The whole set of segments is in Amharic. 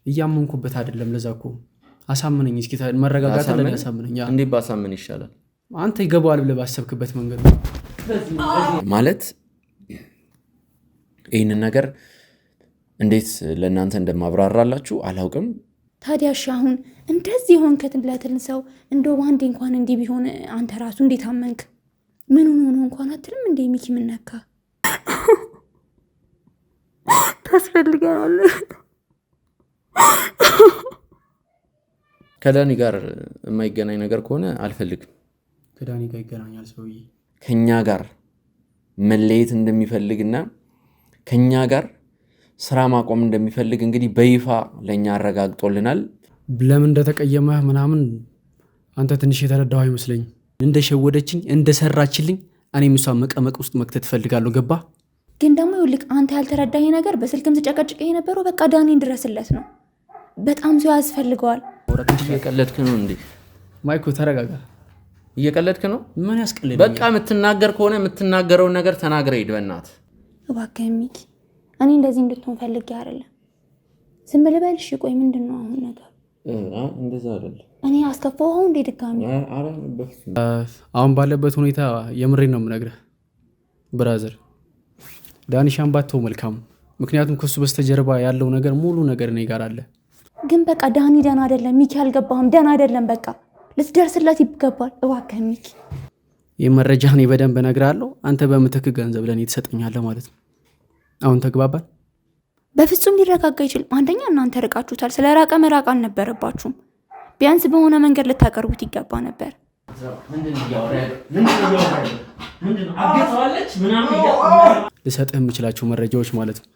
እያመንኩበት አይደለም። ለዛ እኮ አሳምነኝ እስኪ መረጋጋት ላይ አሳምነኝ። እንዴ ባሳምን ይሻላል። አንተ ይገባዋል ብለህ ባሰብክበት መንገድ ማለት ይህንን ነገር እንዴት ለእናንተ እንደማብራራላችሁ አላውቅም። ታዲያ እሺ አሁን እንደዚህ ሆንከትለትን ሰው እንደው አንዴ እንኳን እንዲህ ቢሆን አንተ ራሱ እንዴት አመንክ? ምን ሆኖ እንኳን አትልም እንዴ? ሚኪ ምን ነካ? ታስፈልገናል። ከዳኒ ጋር የማይገናኝ ነገር ከሆነ አልፈልግም። ከዳኒ ጋር ይገናኛል ሰውዬ። ከኛ ጋር መለየት እንደሚፈልግና ከኛ ጋር ስራ ማቆም እንደሚፈልግ እንግዲህ በይፋ ለኛ አረጋግጦልናል። ለምን እንደተቀየመህ ምናምን አንተ ትንሽ የተረዳው አይመስለኝም። እንደሸወደችኝ እንደሰራችልኝ እኔም እሷን መቀመቅ ውስጥ መክተት ፈልጋለሁ። ገባ? ግን ደግሞ ይልቅ አንተ ያልተረዳኝ ነገር በስልክም ተጨቀጭቀ የነበረው በቃ ዳኒን ድረስለት ነው። በጣም ሰው ያስፈልገዋል። እየቀለድክ ነው እንዴ? ማይኮ ተረጋጋ። እየቀለድክ ነው? ምን ያስቀልድ? በቃ የምትናገር ከሆነ የምትናገረውን ነገር ተናግረ ሂድ በእናትህ። እባክህ ሚኪ፣ እኔ እንደዚህ እንድትሆን ፈልጌ አይደለም። ዝም ብለህ በል እሺ። ቆይ ምንድን ነው አሁን ነገር? እንደዛ አይደለም። እኔ አስከፋው አሁን እንዴ? ድጋሚ አሁን ባለበት ሁኔታ የምሬን ነው የምነግርህ ብራዘር። ዳኒሻን ባተው መልካም፣ ምክንያቱም ከሱ በስተጀርባ ያለው ነገር ሙሉ ነገር እኔ ጋር አለ። ግን በቃ ዳኒ ደህና አይደለም ሚኪ፣ አልገባህም? ደህና አይደለም። በቃ ልትደርስለት ይገባል። እባክህ ሚኪ፣ ይህ መረጃ እኔ በደንብ እነግርሃለሁ። አንተ በምትክ ገንዘብ ለእኔ ትሰጠኛለህ ማለት ነው። አሁን ተግባባል? በፍጹም ሊረጋጋ አይችልም። አንደኛ እናንተ ርቃችሁታል። ስለ ራቀ መራቅ አልነበረባችሁም። ቢያንስ በሆነ መንገድ ልታቀርቡት ይገባ ነበር። ልሰጥህ የምችላቸው መረጃዎች ማለት ነው።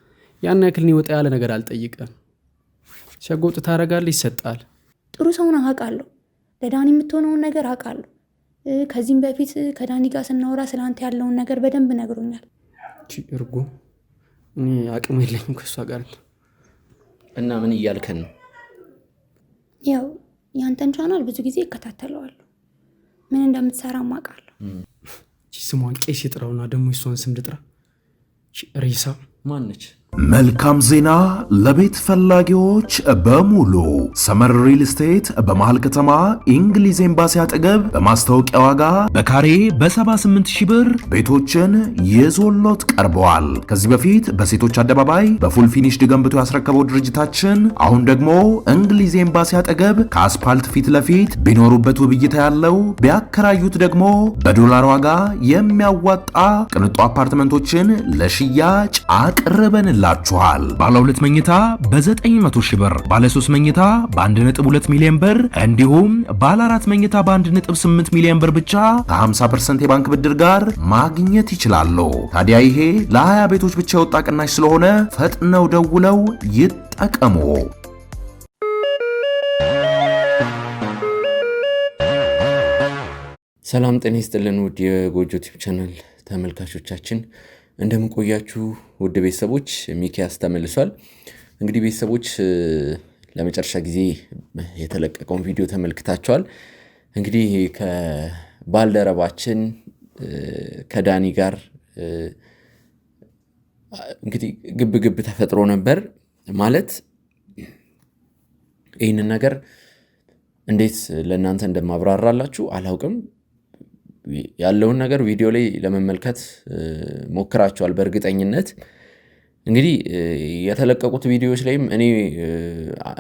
ያን ያክል እኔ ወጣ ያለ ነገር አልጠይቅም። ሸጎጥ ታደርጋለህ፣ ይሰጣል። ጥሩ ሰውን አውቃለሁ። ለዳኒ የምትሆነውን ነገር አውቃለሁ። ከዚህም በፊት ከዳኒ ጋር ስናወራ ስለአንተ ያለውን ነገር በደንብ ነግሮኛል። እርጎ እኔ አቅም የለኝም ከእሷ ጋር። እና ምን እያልከን ነው? ያው ያንተን ቻናል ብዙ ጊዜ ይከታተለዋለሁ። ምን እንደምትሰራ አውቃለሁ። ስሟን ቄስ ይጥራውና ደግሞ የሷን ስም ልጥራ። ሪሳ ማነች? መልካም ዜና ለቤት ፈላጊዎች በሙሉ ሰመር ሪል ስቴት በመሃል ከተማ እንግሊዝ ኤምባሲ አጠገብ በማስታወቂያ ዋጋ በካሬ በ78,000 ብር ቤቶችን ይዞሎት ቀርበዋል። ከዚህ በፊት በሴቶች አደባባይ በፉል ፊኒሽድ ገንብቶ ያስረከበው ድርጅታችን አሁን ደግሞ እንግሊዝ ኤምባሲ አጠገብ ከአስፓልት ፊት ለፊት ቢኖሩበት ውብይታ ያለው ቢያከራዩት ደግሞ በዶላር ዋጋ የሚያዋጣ ቅንጡ አፓርትመንቶችን ለሽያጭ አቅርበን ላችኋል። ባለ 2 መኝታ በ900,000 ብር፣ ባለ 3 መኝታ በ1.2 ሚሊዮን ብር እንዲሁም ባለ 4 መኝታ በ1.8 ሚሊዮን ብር ብቻ ከ50% የባንክ ብድር ጋር ማግኘት ይችላሉ። ታዲያ ይሄ ለ20 ቤቶች ብቻ የወጣ ቅናሽ ስለሆነ ፈጥነው ደውለው ይጠቀሙ። ሰላም ጤና ይስጥልን ውድ የጎጆ ቲዩብ ቻናል ተመልካቾቻችን እንደምን ቆያችሁ? ውድ ቤተሰቦች ሚኪያስ ተመልሷል። እንግዲህ ቤተሰቦች ለመጨረሻ ጊዜ የተለቀቀውን ቪዲዮ ተመልክታችኋል። እንግዲህ ከባልደረባችን ከዳኒ ጋር እንግዲህ ግብ ተፈጥሮ ነበር። ማለት ይህንን ነገር እንዴት ለእናንተ እንደማብራራላችሁ አላውቅም። ያለውን ነገር ቪዲዮ ላይ ለመመልከት ሞክራቸዋል። በእርግጠኝነት እንግዲህ የተለቀቁት ቪዲዮዎች ላይም እኔ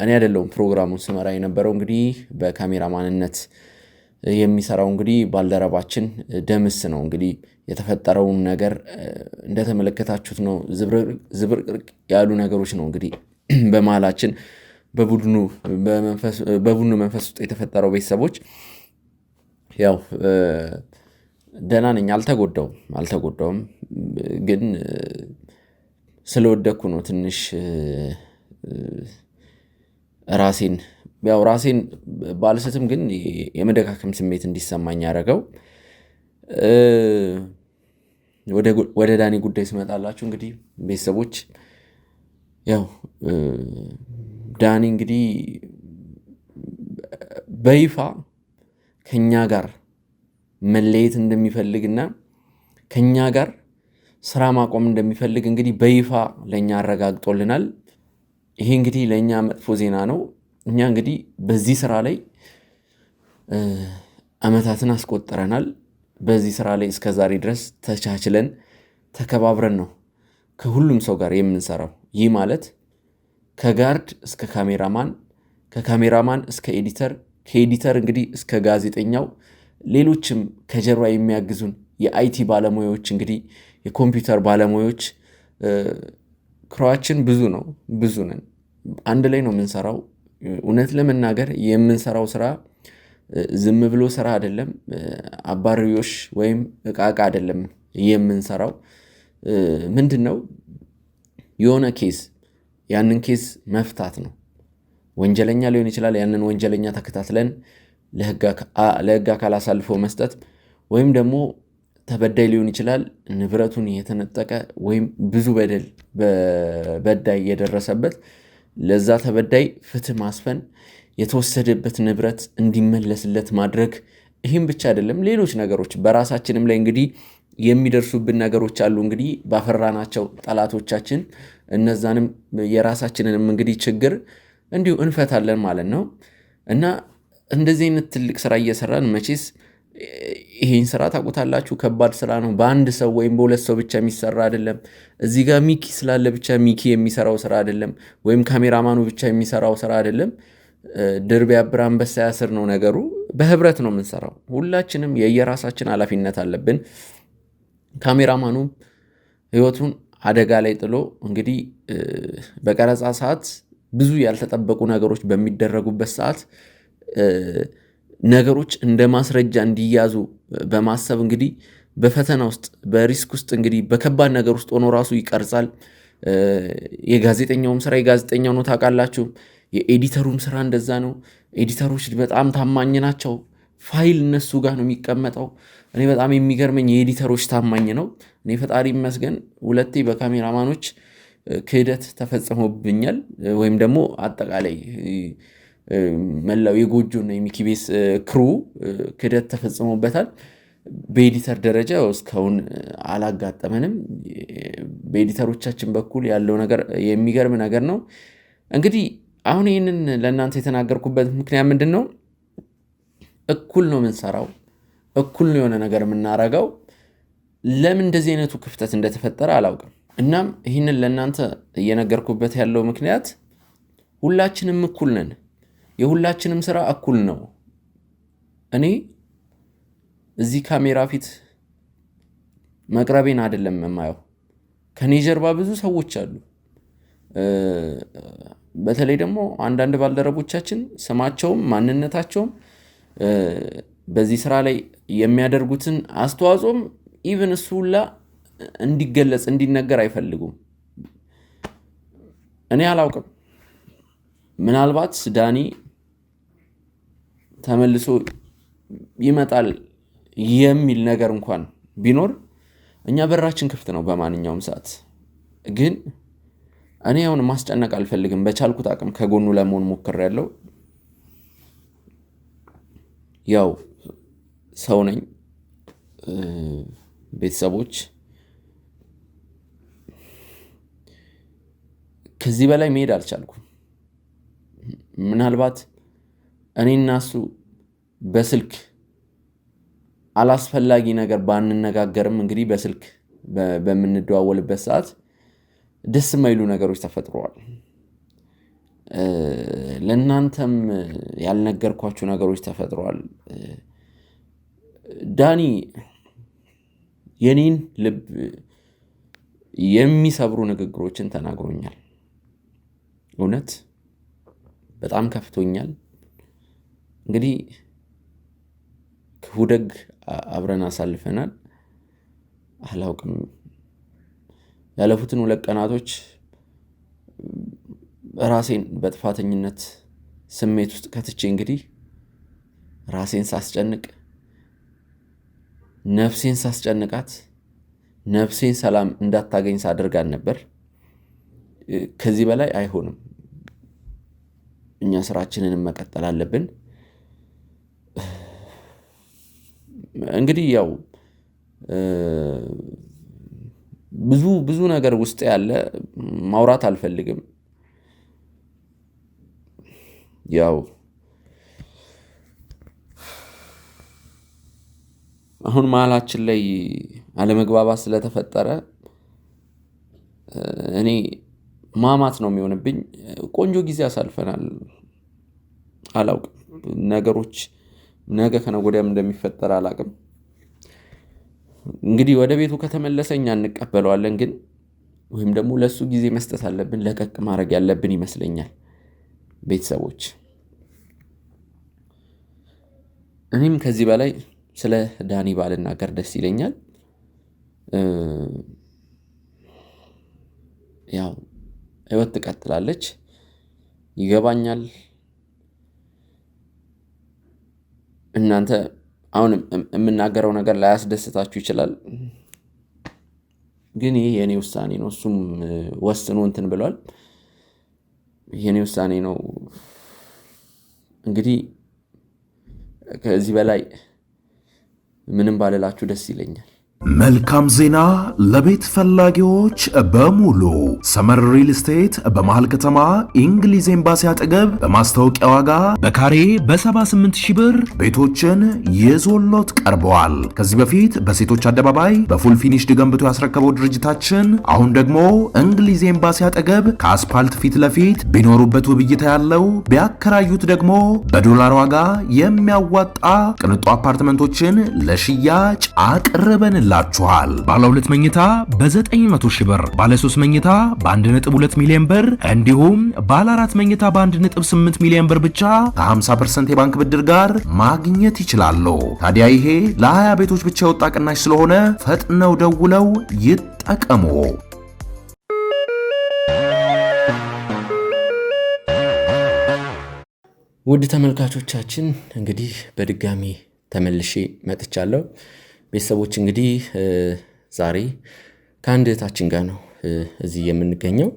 አይደለሁም ፕሮግራሙን ስመራ የነበረው። እንግዲህ በካሜራ ማንነት የሚሰራው እንግዲህ ባልደረባችን ደምስ ነው። እንግዲህ የተፈጠረውን ነገር እንደተመለከታችሁት ነው። ዝብርቅርቅ ያሉ ነገሮች ነው እንግዲህ በመሃላችን በቡድኑ መንፈስ ውስጥ የተፈጠረው። ቤተሰቦች ያው ደህና ነኝ፣ አልተጎዳውም። ግን ስለወደኩ ነው ትንሽ ራሴን ባልስትም ግን የመደካከም ስሜት እንዲሰማኝ ያደረገው። ወደ ዳኒ ጉዳይ ስመጣላችሁ እንግዲህ ቤተሰቦች ያው ዳኒ እንግዲህ በይፋ ከኛ ጋር መለየት እንደሚፈልግና ከኛ ጋር ስራ ማቆም እንደሚፈልግ እንግዲህ በይፋ ለኛ አረጋግጦልናል። ይሄ እንግዲህ ለእኛ መጥፎ ዜና ነው። እኛ እንግዲህ በዚህ ስራ ላይ አመታትን አስቆጥረናል። በዚህ ስራ ላይ እስከ ዛሬ ድረስ ተቻችለን ተከባብረን ነው ከሁሉም ሰው ጋር የምንሰራው። ይህ ማለት ከጋርድ እስከ ካሜራማን፣ ከካሜራማን እስከ ኤዲተር፣ ከኤዲተር እንግዲህ እስከ ጋዜጠኛው፣ ሌሎችም ከጀርባ የሚያግዙን የአይቲ ባለሙያዎች እንግዲህ የኮምፒውተር ባለሙያዎች፣ ክሯችን ብዙ ነው፣ ብዙ ነን። አንድ ላይ ነው የምንሰራው። እውነት ለመናገር የምንሰራው ስራ ዝም ብሎ ስራ አይደለም። አባሪዎች ወይም እቃቃ አይደለም የምንሰራው። ምንድነው የሆነ ኬስ፣ ያንን ኬስ መፍታት ነው። ወንጀለኛ ሊሆን ይችላል። ያንን ወንጀለኛ ተከታትለን ለህግ አካል አሳልፎ መስጠት፣ ወይም ደግሞ ተበዳይ ሊሆን ይችላል። ንብረቱን የተነጠቀ ወይም ብዙ በደል በበዳይ የደረሰበት፣ ለዛ ተበዳይ ፍትህ ማስፈን፣ የተወሰደበት ንብረት እንዲመለስለት ማድረግ። ይህም ብቻ አይደለም፣ ሌሎች ነገሮች በራሳችንም ላይ እንግዲህ የሚደርሱብን ነገሮች አሉ። እንግዲህ ባፈራናቸው ጠላቶቻችን እነዛንም የራሳችንንም እንግዲህ ችግር እንዲሁ እንፈታለን ማለት ነው። እና እንደዚህ አይነት ትልቅ ስራ እየሰራን መቼስ ይሄን ስራ ታውቁታላችሁ፣ ከባድ ስራ ነው። በአንድ ሰው ወይም በሁለት ሰው ብቻ የሚሰራ አይደለም። እዚህ ጋር ሚኪ ስላለ ብቻ ሚኪ የሚሰራው ስራ አይደለም፣ ወይም ካሜራማኑ ብቻ የሚሰራው ስራ አይደለም። ድር ቢያብር አንበሳ ያስር ነው ነገሩ። በህብረት ነው የምንሰራው። ሁላችንም የየራሳችን ኃላፊነት አለብን። ካሜራማኑ ህይወቱን አደጋ ላይ ጥሎ እንግዲህ በቀረጻ ሰዓት ብዙ ያልተጠበቁ ነገሮች በሚደረጉበት ሰዓት ነገሮች እንደ ማስረጃ እንዲያዙ በማሰብ እንግዲህ በፈተና ውስጥ በሪስክ ውስጥ እንግዲህ በከባድ ነገር ውስጥ ሆኖ ራሱ ይቀርጻል። የጋዜጠኛውም ስራ የጋዜጠኛው ነው ታውቃላችሁ። የኤዲተሩም ስራ እንደዛ ነው። ኤዲተሮች በጣም ታማኝ ናቸው። ፋይል እነሱ ጋር ነው የሚቀመጠው። እኔ በጣም የሚገርመኝ የኤዲተሮች ታማኝ ነው። እኔ ፈጣሪ ይመስገን ሁለቴ በካሜራማኖች ክህደት ተፈጽሞብኛል። ወይም ደግሞ አጠቃላይ መላው የጎጆና የሚኪቤስ ክሩ ክህደት ተፈጽሞበታል። በኤዲተር ደረጃ እስካሁን አላጋጠመንም። በኤዲተሮቻችን በኩል ያለው ነገር የሚገርም ነገር ነው። እንግዲህ አሁን ይህንን ለእናንተ የተናገርኩበት ምክንያት ምንድን ነው? እኩል ነው የምንሰራው፣ እኩል ነው የሆነ ነገር የምናረገው። ለምን እንደዚህ አይነቱ ክፍተት እንደተፈጠረ አላውቅም። እናም ይህንን ለእናንተ እየነገርኩበት ያለው ምክንያት ሁላችንም እኩል ነን፣ የሁላችንም ስራ እኩል ነው። እኔ እዚህ ካሜራ ፊት መቅረቤን አይደለም የማየው፣ ከኔ ጀርባ ብዙ ሰዎች አሉ። በተለይ ደግሞ አንዳንድ ባልደረቦቻችን ስማቸውም ማንነታቸውም በዚህ ስራ ላይ የሚያደርጉትን አስተዋጽኦም ኢቭን እሱ ሁላ እንዲገለጽ እንዲነገር አይፈልጉም። እኔ አላውቅም። ምናልባት ዳኒ ተመልሶ ይመጣል የሚል ነገር እንኳን ቢኖር እኛ በራችን ክፍት ነው በማንኛውም ሰዓት። ግን እኔ አሁን ማስጨነቅ አልፈልግም። በቻልኩት አቅም ከጎኑ ለመሆን ሞክሬያለሁ። ያው ሰው ነኝ። ቤተሰቦች ከዚህ በላይ መሄድ አልቻልኩም። ምናልባት እኔና እሱ በስልክ አላስፈላጊ ነገር ባንነጋገርም እንግዲህ በስልክ በምንደዋወልበት ሰዓት ደስ የማይሉ ነገሮች ተፈጥረዋል። ለእናንተም ያልነገርኳችሁ ነገሮች ተፈጥረዋል። ዳኒ የኔን ልብ የሚሰብሩ ንግግሮችን ተናግሮኛል። እውነት በጣም ከፍቶኛል። እንግዲህ ክፉ ደግ አብረን አሳልፈናል። አላውቅም፣ ያለፉትን 2 ቀናቶች ራሴን በጥፋተኝነት ስሜት ውስጥ ከትቼ እንግዲህ ራሴን ሳስጨንቅ፣ ነፍሴን ሳስጨንቃት፣ ነፍሴን ሰላም እንዳታገኝ ሳደርጋት ነበር። ከዚህ በላይ አይሆንም። እኛ ስራችንን መቀጠል አለብን። እንግዲህ ያው ብዙ ነገር ውስጥ ያለ ማውራት አልፈልግም። ያው አሁን መሀላችን ላይ አለመግባባት ስለተፈጠረ እኔ ማማት ነው የሚሆንብኝ። ቆንጆ ጊዜ አሳልፈናል። አላውቅም ነገሮች ነገ ከነገ ወዲያም እንደሚፈጠር አላውቅም። እንግዲህ ወደ ቤቱ ከተመለሰ እኛ እንቀበለዋለን፣ ግን ወይም ደግሞ ለሱ ጊዜ መስጠት አለብን፣ ለቀቅ ማድረግ ያለብን ይመስለኛል ቤተሰቦች። እኔም ከዚህ በላይ ስለ ዳኒ ባልናገር ደስ ይለኛል። ያው ህይወት ትቀጥላለች፣ ይገባኛል። እናንተ አሁን የምናገረው ነገር ላያስደስታችሁ ይችላል፣ ግን ይህ የኔ ውሳኔ ነው። እሱም ወስኖ እንትን ብሏል። የኔ ውሳኔ ነው። እንግዲህ ከዚህ በላይ ምንም ባልላችሁ ደስ ይለኛል። መልካም ዜና ለቤት ፈላጊዎች በሙሉ ሰመር ሪል ስቴት በመሃል ከተማ እንግሊዝ ኤምባሲ አጠገብ በማስታወቂያ ዋጋ በካሬ በ78,000 ብር ቤቶችን ይዞሎት ቀርበዋል። ከዚህ በፊት በሴቶች አደባባይ በፉል ፊኒሽድ ገንብቶ ያስረከበው ድርጅታችን አሁን ደግሞ እንግሊዝ ኤምባሲ አጠገብ ከአስፓልት ፊት ለፊት ቢኖሩበት ውብይታ ያለው ቢያከራዩት ደግሞ በዶላር ዋጋ የሚያዋጣ ቅንጡ አፓርትመንቶችን ለሽያጭ አቅርበን ላችኋል። ባለ 2 መኝታ በ900,000 ብር፣ ባለ 3 መኝታ በ1.2 ሚሊዮን ብር እንዲሁም ባለ 4 መኝታ በ1.8 ሚሊዮን ብር ብቻ ከ50% የባንክ ብድር ጋር ማግኘት ይችላሉ። ታዲያ ይሄ ለ20 ቤቶች ብቻ የወጣ ቅናሽ ስለሆነ ፈጥነው ደውለው ይጠቀሙ። ውድ ተመልካቾቻችን እንግዲህ በድጋሚ ተመልሼ መጥቻለሁ። ቤተሰቦች እንግዲህ ዛሬ ከአንድ እህታችን ጋር ነው እዚህ የምንገኘው።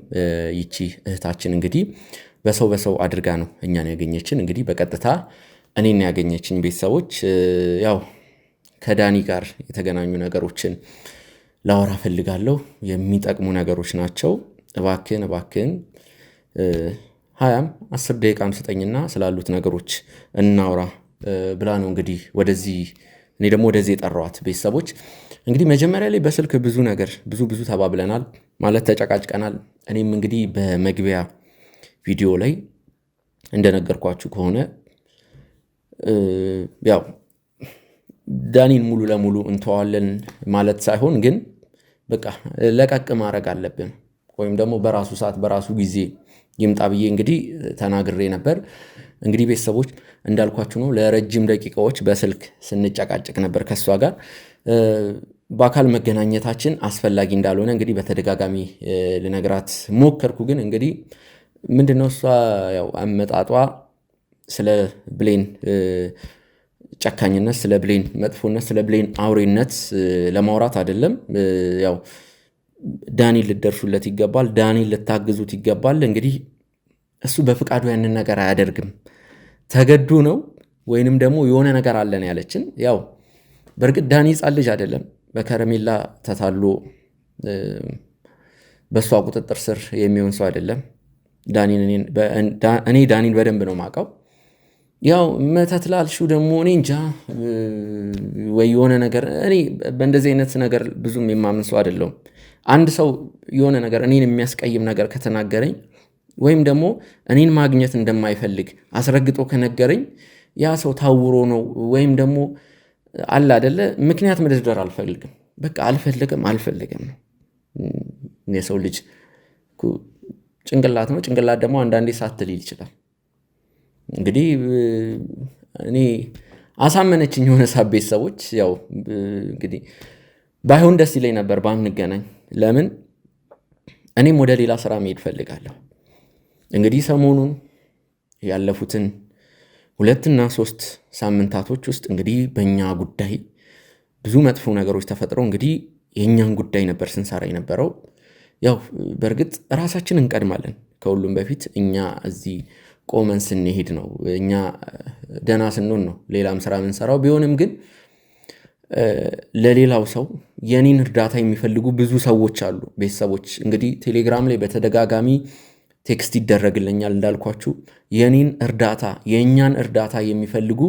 ይቺ እህታችን እንግዲህ በሰው አድርጋ ነው እኛን ያገኘችን። እንግዲህ በቀጥታ እኔን ያገኘችን። ቤተሰቦች ያው ከዳኒ ጋር የተገናኙ ነገሮችን ላወራ ፈልጋለሁ። የሚጠቅሙ ነገሮች ናቸው። እባክን 10 ደቂቃም ስጠኝና ስላሉት ነገሮች እናውራ ብላ ነው እንግዲህ እኔ ደግሞ ወደዚህ የጠራዋት። ቤተሰቦች እንግዲህ መጀመሪያ ላይ በስልክ ብዙ ነገር ብዙ ተባብለናል፣ ማለት ተጨቃጭቀናል። እኔም እንግዲህ በመግቢያ ቪዲዮ ላይ እንደነገርኳችሁ ከሆነ ያው ዳኒን ሙሉ ለሙሉ እንተዋለን ማለት ሳይሆን ግን በቃ ለቀቅ ማድረግ አለብን፣ ወይም ደግሞ በራሱ ሰዓት በራሱ ጊዜ ይምጣ ብዬ እንግዲህ ተናግሬ ነበር። እንግዲህ ቤተሰቦች እንዳልኳችሁ ነው፣ ለረጅም ደቂቃዎች በስልክ ስንጨቃጭቅ ነበር ከሷ ጋር። በአካል መገናኘታችን አስፈላጊ እንዳልሆነ እንግዲህ በተደጋጋሚ ልነግራት ሞከርኩ። ግን እንግዲህ ምንድነው እሷ ያው አመጣጧ ስለ ብሌን ጨካኝነት፣ ስለ ብሌን መጥፎነት፣ ስለ ብሌን አውሬነት ለማውራት አይደለም። ያው ዳኒን ልደርሱለት ይገባል፣ ዳኒን ልታግዙት ይገባል። እንግዲህ እሱ በፍቃዱ ያንን ነገር አያደርግም፣ ተገዱ ነው፣ ወይንም ደግሞ የሆነ ነገር አለን ያለችን። ያው በእርግጥ ዳኒ ሕፃን ልጅ አይደለም፣ በከረሜላ ተታሎ በእሷ ቁጥጥር ስር የሚሆን ሰው አይደለም። እኔ ዳኒን በደንብ ነው ማውቀው። ያው መተት ላልሽው ደግሞ እኔ እንጃ ወይ የሆነ ነገር፣ እኔ በእንደዚህ አይነት ነገር ብዙም የማምን ሰው አይደለሁም። አንድ ሰው የሆነ ነገር እኔን የሚያስቀይም ነገር ከተናገረኝ ወይም ደግሞ እኔን ማግኘት እንደማይፈልግ አስረግጦ ከነገረኝ ያ ሰው ታውሮ ነው፣ ወይም ደግሞ አለ አይደለ ምክንያት መደርደር አልፈልግም። በቃ አልፈልግም። የሰው ልጅ ጭንቅላት ነው። ጭንቅላት ደግሞ አንዳንዴ ሳትል ይችላል። እንግዲህ እኔ አሳመነችኝ የሆነ ሳቤት ሰዎች። ያው እንግዲህ ባይሆን ደስ ይለኝ ነበር ባንገናኝ። ለምን እኔም ወደ ሌላ ስራ መሄድ ፈልጋለሁ። እንግዲህ ሰሞኑን ያለፉትን 2 እና 3 ሳምንታቶች ውስጥ እንግዲህ በእኛ ጉዳይ ብዙ መጥፎ ነገሮች ተፈጥረው እንግዲህ የእኛን ጉዳይ ነበር ስንሰራ የነበረው። ያው በእርግጥ ራሳችን እንቀድማለን ከሁሉም በፊት። እኛ እዚህ ቆመን ስንሄድ ነው፣ እኛ ደህና ስንሆን ነው ሌላም ስራ የምንሰራው። ቢሆንም ግን ለሌላው ሰው የኔን እርዳታ የሚፈልጉ ብዙ ሰዎች አሉ። ቤተሰቦች እንግዲህ ቴሌግራም ላይ በተደጋጋሚ ቴክስት ይደረግልኛል። እንዳልኳችሁ የኔን እርዳታ የእኛን እርዳታ የሚፈልጉ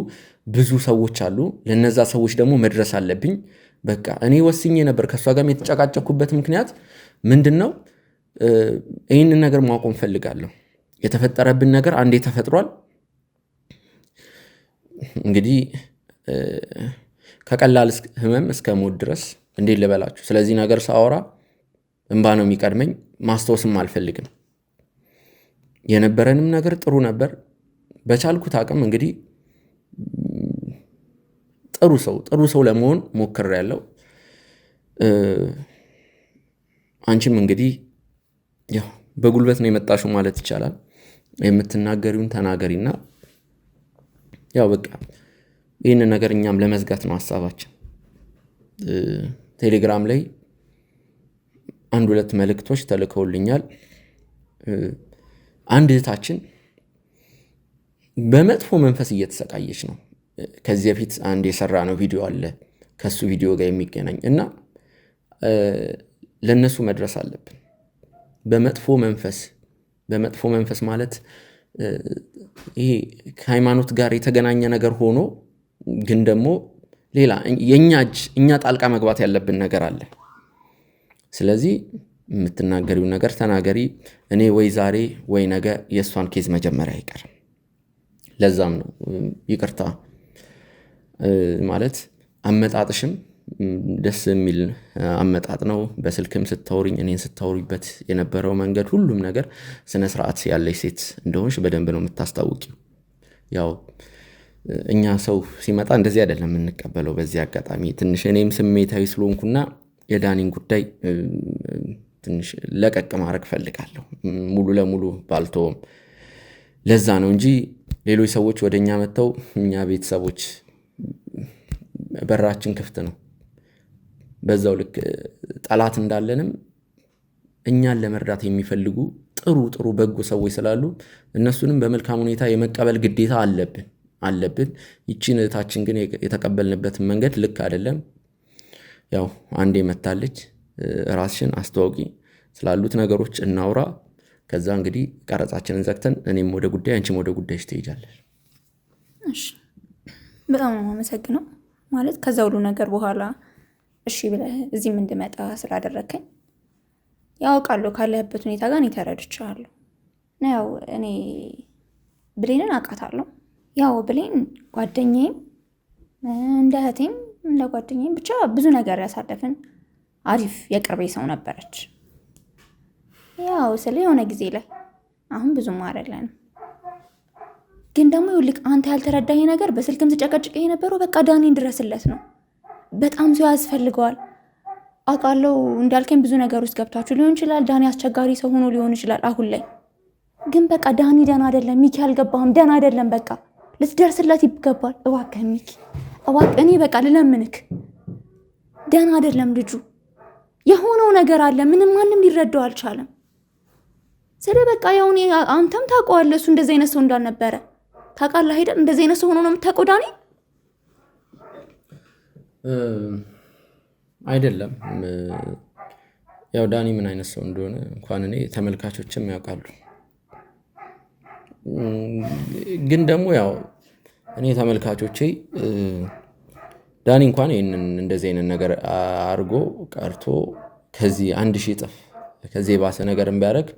ብዙ ሰዎች አሉ። ለነዛ ሰዎች ደግሞ መድረስ አለብኝ። በቃ እኔ ወስኜ ነበር። ከእሷ ጋርም የተጨቃጨኩበት ምክንያት ምንድን ነው? ይህንን ነገር ማቆም ፈልጋለሁ። የተፈጠረብን ነገር አንዴ ተፈጥሯል። እንግዲህ ከቀላል ህመም እስከ ሞት ድረስ እንዴት ልበላችሁ። ስለዚህ ነገር ሳወራ እንባ ነው የሚቀድመኝ። ማስታወስም አልፈልግም። የነበረንም ነገር ጥሩ ነበር። በቻልኩት አቅም እንግዲህ ጥሩ ሰው ለመሆን ሞክሬያለሁ። አንቺም እንግዲህ ያው በጉልበት ነው የመጣሽው ማለት ይቻላል። የምትናገሪውን ተናገሪና ያው በቃ ይህንን ነገር እኛም ለመዝጋት ነው ሀሳባችን። ቴሌግራም ላይ 1-2 መልእክቶች ተልከውልኛል። አንድ እህታችን በመጥፎ መንፈስ እየተሰቃየች ነው። ከዚህ በፊት አንድ የሰራ ነው ቪዲዮ አለ ከሱ ቪዲዮ ጋር የሚገናኝ እና ለነሱ መድረስ አለብን። በመጥፎ መንፈስ ማለት ይሄ ከሃይማኖት ጋር የተገናኘ ነገር ሆኖ ግን ደግሞ ሌላ እኛ ጣልቃ መግባት ያለብን ነገር አለ። ስለዚህ የምትናገሪው ነገር ተናገሪ። እኔ ወይ ዛሬ ወይ ነገ የእሷን ኬዝ መጀመሪያ አይቀርም። ለዛም ነው ይቅርታ ማለት አመጣጥሽም ደስ የሚል አመጣጥ ነው። በስልክም ስታወሪኝ እኔን ስታወሪበት የነበረው መንገድ ሁሉም ነገር ስነ ስርዓት ያለሽ ሴት እንደሆንሽ በደንብ ነው የምታስታውቂው። ያው እኛ ሰው ሲመጣ እንደዚህ አይደለም የምንቀበለው። በዚህ አጋጣሚ ትንሽ እኔም ስሜታዊ ስለሆንኩና የዳኒን ጉዳይ ትንሽ ለቀቅ ማድረግ ፈልጋለሁ። ሙሉ ለሙሉ ባልተውም ለዛ ነው እንጂ ሌሎች ሰዎች ወደኛ መጥተው እኛ ቤተሰቦች በራችን ክፍት ነው። በዛው ልክ ጠላት እንዳለንም እኛን ለመርዳት የሚፈልጉ ጥሩ በጎ ሰዎች ስላሉ እነሱንም በመልካም ሁኔታ የመቀበል ግዴታ አለብን። ይቺን እህታችን ግን የተቀበልንበትን መንገድ ልክ አይደለም። ያው አንዴ መታለች። ራስሽን አስተዋውቂ፣ ስላሉት ነገሮች እናውራ። ከዛ እንግዲህ ቀረጻችንን ዘግተን እኔም ወደ ጉዳይ አንቺም ወደ ጉዳይሽ ትሄጃለሽ። እሺ፣ በጣም ነው የማመሰግነው። ማለት ከዛ ሁሉ ነገር በኋላ እሺ ብለህ እዚህም እንድመጣ ስላደረከኝ ያውቃለሁ። ካለህበት ሁኔታ ጋር እኔ ተረድቻለሁ። ያው እኔ ብሌንን አውቃታለሁ። ያው ብሌን ጓደኛዬም እንደ እህቴም እንደ ጓደኛዬም ብቻ ብዙ ነገር ያሳለፍን አሪፍ የቅርቤ ሰው ነበረች። ያው ስለ የሆነ ጊዜ ላይ አሁን ብዙም አይደለንም፣ ግን ደግሞ ይኸውልህ አንተ ያልተረዳኝ ነገር በስልክም ስጨቀጭቅ የነበረው በቃ ዳኒን ድረስለት ነው። በጣም ሰው ያስፈልገዋል አውቃለሁ። እንዳልከኝ ብዙ ነገር ውስጥ ገብታችሁ ሊሆን ይችላል። ዳኒ አስቸጋሪ ሰው ሆኖ ሊሆን ይችላል አሁን ላይ። ግን በቃ ዳኒ ደህና አይደለም። ሚኪ አልገባህም? ደህና አይደለም። በቃ ልትደርስለት ይገባል። እባክህ ሚኪ እባክህ፣ እኔ በቃ ልለምንክ፣ ደህና አይደለም ልጁ። የሆነው ነገር አለ፣ ማንም ሊረዳው አልቻለም። ስለ በቃ ያው አንተም ታውቀዋለህ እሱ እንደዚህ አይነት ሰው እንዳልነበረ ታውቃለህ አይደል? እንደዚህ አይነት ሰው ሆኖ ነው የምታውቀው ዳኒ አይደለም። ያው ዳኒ ምን አይነት ሰው እንደሆነ እንኳን እኔ ተመልካቾችም ያውቃሉ። ግን ደግሞ ያው እኔ ተመልካቾቼ ዳኒ እንኳን ይሄንን እንደዚህ አይነት ነገር አርጎ ቀርቶ ከዚህ 1000 እጥፍ ከዚህ ባሰ ነገር እንቢያደርግ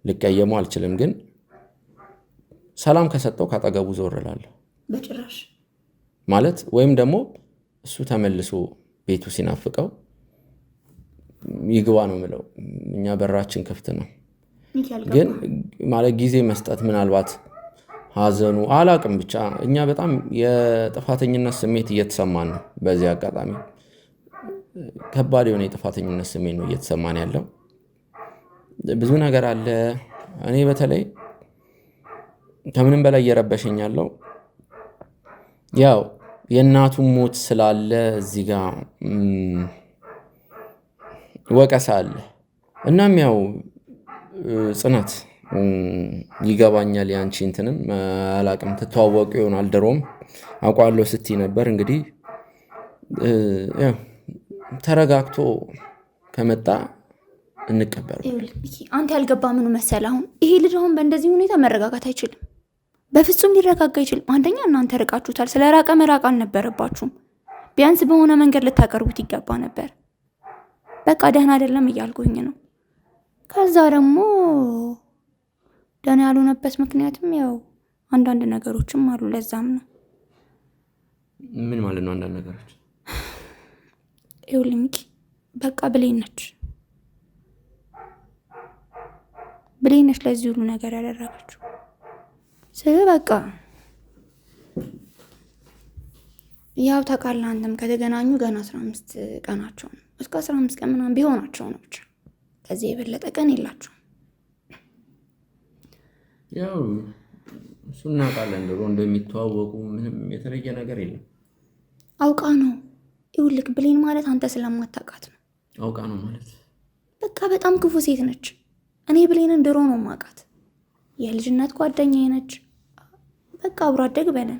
ልቀየመው አልችልም። ግን ሰላም ከሰጠው ካጠገቡ ዞር እላለሁ በጭራሽ ማለት ወይም ደግሞ እሱ ተመልሶ ቤቱ ሲናፍቀው ይግባ ነው የምለው። እኛ በራችን ክፍት ነው። ግን ማለት ጊዜ መስጠት ምናልባት ሀዘኑ አላቅም ብቻ እኛ በጣም የጥፋተኝነት ስሜት እየተሰማን ነው። በዚህ አጋጣሚ ከባድ የሆነ የጥፋተኝነት ስሜት ነው እየተሰማን ያለው። ብዙ ነገር አለ። እኔ በተለይ ከምንም በላይ እየረበሸኝ ያለው ያው የእናቱ ሞት ስላለ እዚህ ጋር ወቀሳ አለ። እናም ያው ጽናት ይገባኛል ያንቺ እንትንም አላቅም ተተዋወቁ ይሆናል ድሮም አውቃለሁ ስትይ ነበር። እንግዲህ ያው ተረጋግቶ ከመጣ እንቀበረው። አንተ ያልገባ ምኑ መሰለህ? አሁን ይሄ ልጅ አሁን በእንደዚህ ሁኔታ መረጋጋት አይችልም፣ በፍጹም ሊረጋጋ አይችልም። አንደኛ እናንተ ርቃችሁታል። ስለ ራቀ መራቅ አልነበረባችሁም። ቢያንስ በሆነ መንገድ ልታቀርቡት ይገባ ነበር። በቃ ደህና አይደለም እያልኩኝ ነው። ከዛ ደግሞ ደህና ያልሆነበት ምክንያትም ያው አንዳንድ ነገሮችም አሉ። ለዛም ነው። ምን ማለት ነው አንዳንድ ነገሮች? ይኸውልህ ሚኪ፣ በቃ ብሌን ነች ለዚህ ሁሉ ነገር ያደረገችው። በቃ ያው ታውቃለህ፣ አንተም ከተገናኙ ገና 15 ቀናቸው ነው። እስከ 15 ቀን ምናምን ቢሆናቸው ነው። ብቻ ከዚህ የበለጠ ቀን የላቸውም። ያው እሱ እናውቃለን፣ ድሮ እንደሚተዋወቁ ምንም የተለየ ነገር የለም። አውቃ ነው። ይኸውልህ ብሌን ማለት አንተ ስለማታውቃት ነው። አውቃ ነው ማለት በቃ በጣም ክፉ ሴት ነች። እኔ ብሌንን ድሮ ነው የማውቃት። የልጅነት ጓደኛዬ ነች። በቃ አብሮ አደግ በለን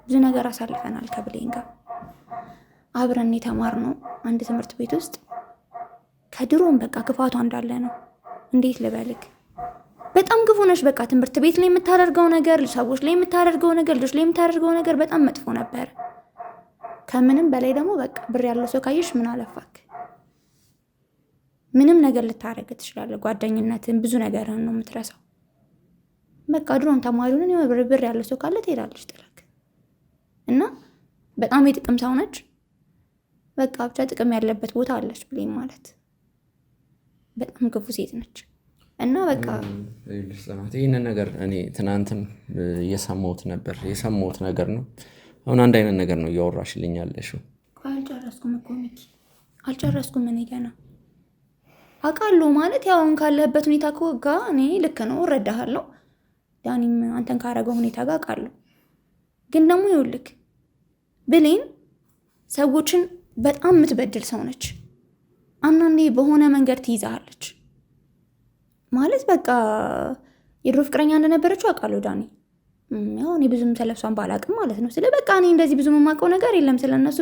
ብዙ ነገር አሳልፈናል ከብሌን ጋር አብረን የተማርነው አንድ ትምህርት ቤት ውስጥ። ከድሮም በቃ ክፋቷ እንዳለ ነው። እንዴት ልበልክ፣ በጣም ክፉ ነች። በቃ ትምህርት ቤት ላይ የምታደርገው ነገር፣ ሰዎች ላይ የምታደርገው ነገር፣ ልጆች ላይ የምታደርገው ነገር በጣም መጥፎ ነበር። ከምንም በላይ ደግሞ በቃ ብር ያለው ሰው ካየሽ ምን አለፋክ፣ ምንም ነገር ልታደርግ ትችላለህ። ጓደኝነትን ብዙ ነገርህን ነው የምትረሳው። በቃ ድሮም ተማሪውን ብር ያለው ሰው ካለ ትሄዳለች ጥለክ እና በጣም የጥቅም ሰው ነች። በቃ ብቻ ጥቅም ያለበት ቦታ አለች ብሌን ማለት በጣም ክፉ ሴት ነች። እና በቃ ጽናት፣ ይህንን ነገር እኔ ትናንትም የሰማሁት ነገር ነው። አሁን አንድ አይነት ነገር ነው እያወራሽልኝ ያለሽው። አልጨረስኩም እኮ ሚኪ፣ አልጨረስኩም። እኔ ገና አውቃለሁ ማለት ያው ካለህበት ሁኔታ ጋር እኔ ልክ ነው እረዳሃለሁ። ዳኒም አንተን ካረገው ሁኔታ ጋር አውቃለሁ። ግን ደግሞ ይኸውልህ ብሌን ሰዎችን በጣም የምትበድል ሰው ነች። አንዳንዴ በሆነ መንገድ ትይዛለች ማለት በቃ የድሮ ፍቅረኛ እንደነበረችው አውቃለሁ ዳኒ። ያው እኔ ብዙም ስለሷን ባላቅም ማለት ነው። ስለ በቃ እኔ እንደዚህ ብዙም የማውቀው ነገር የለም ስለነሱ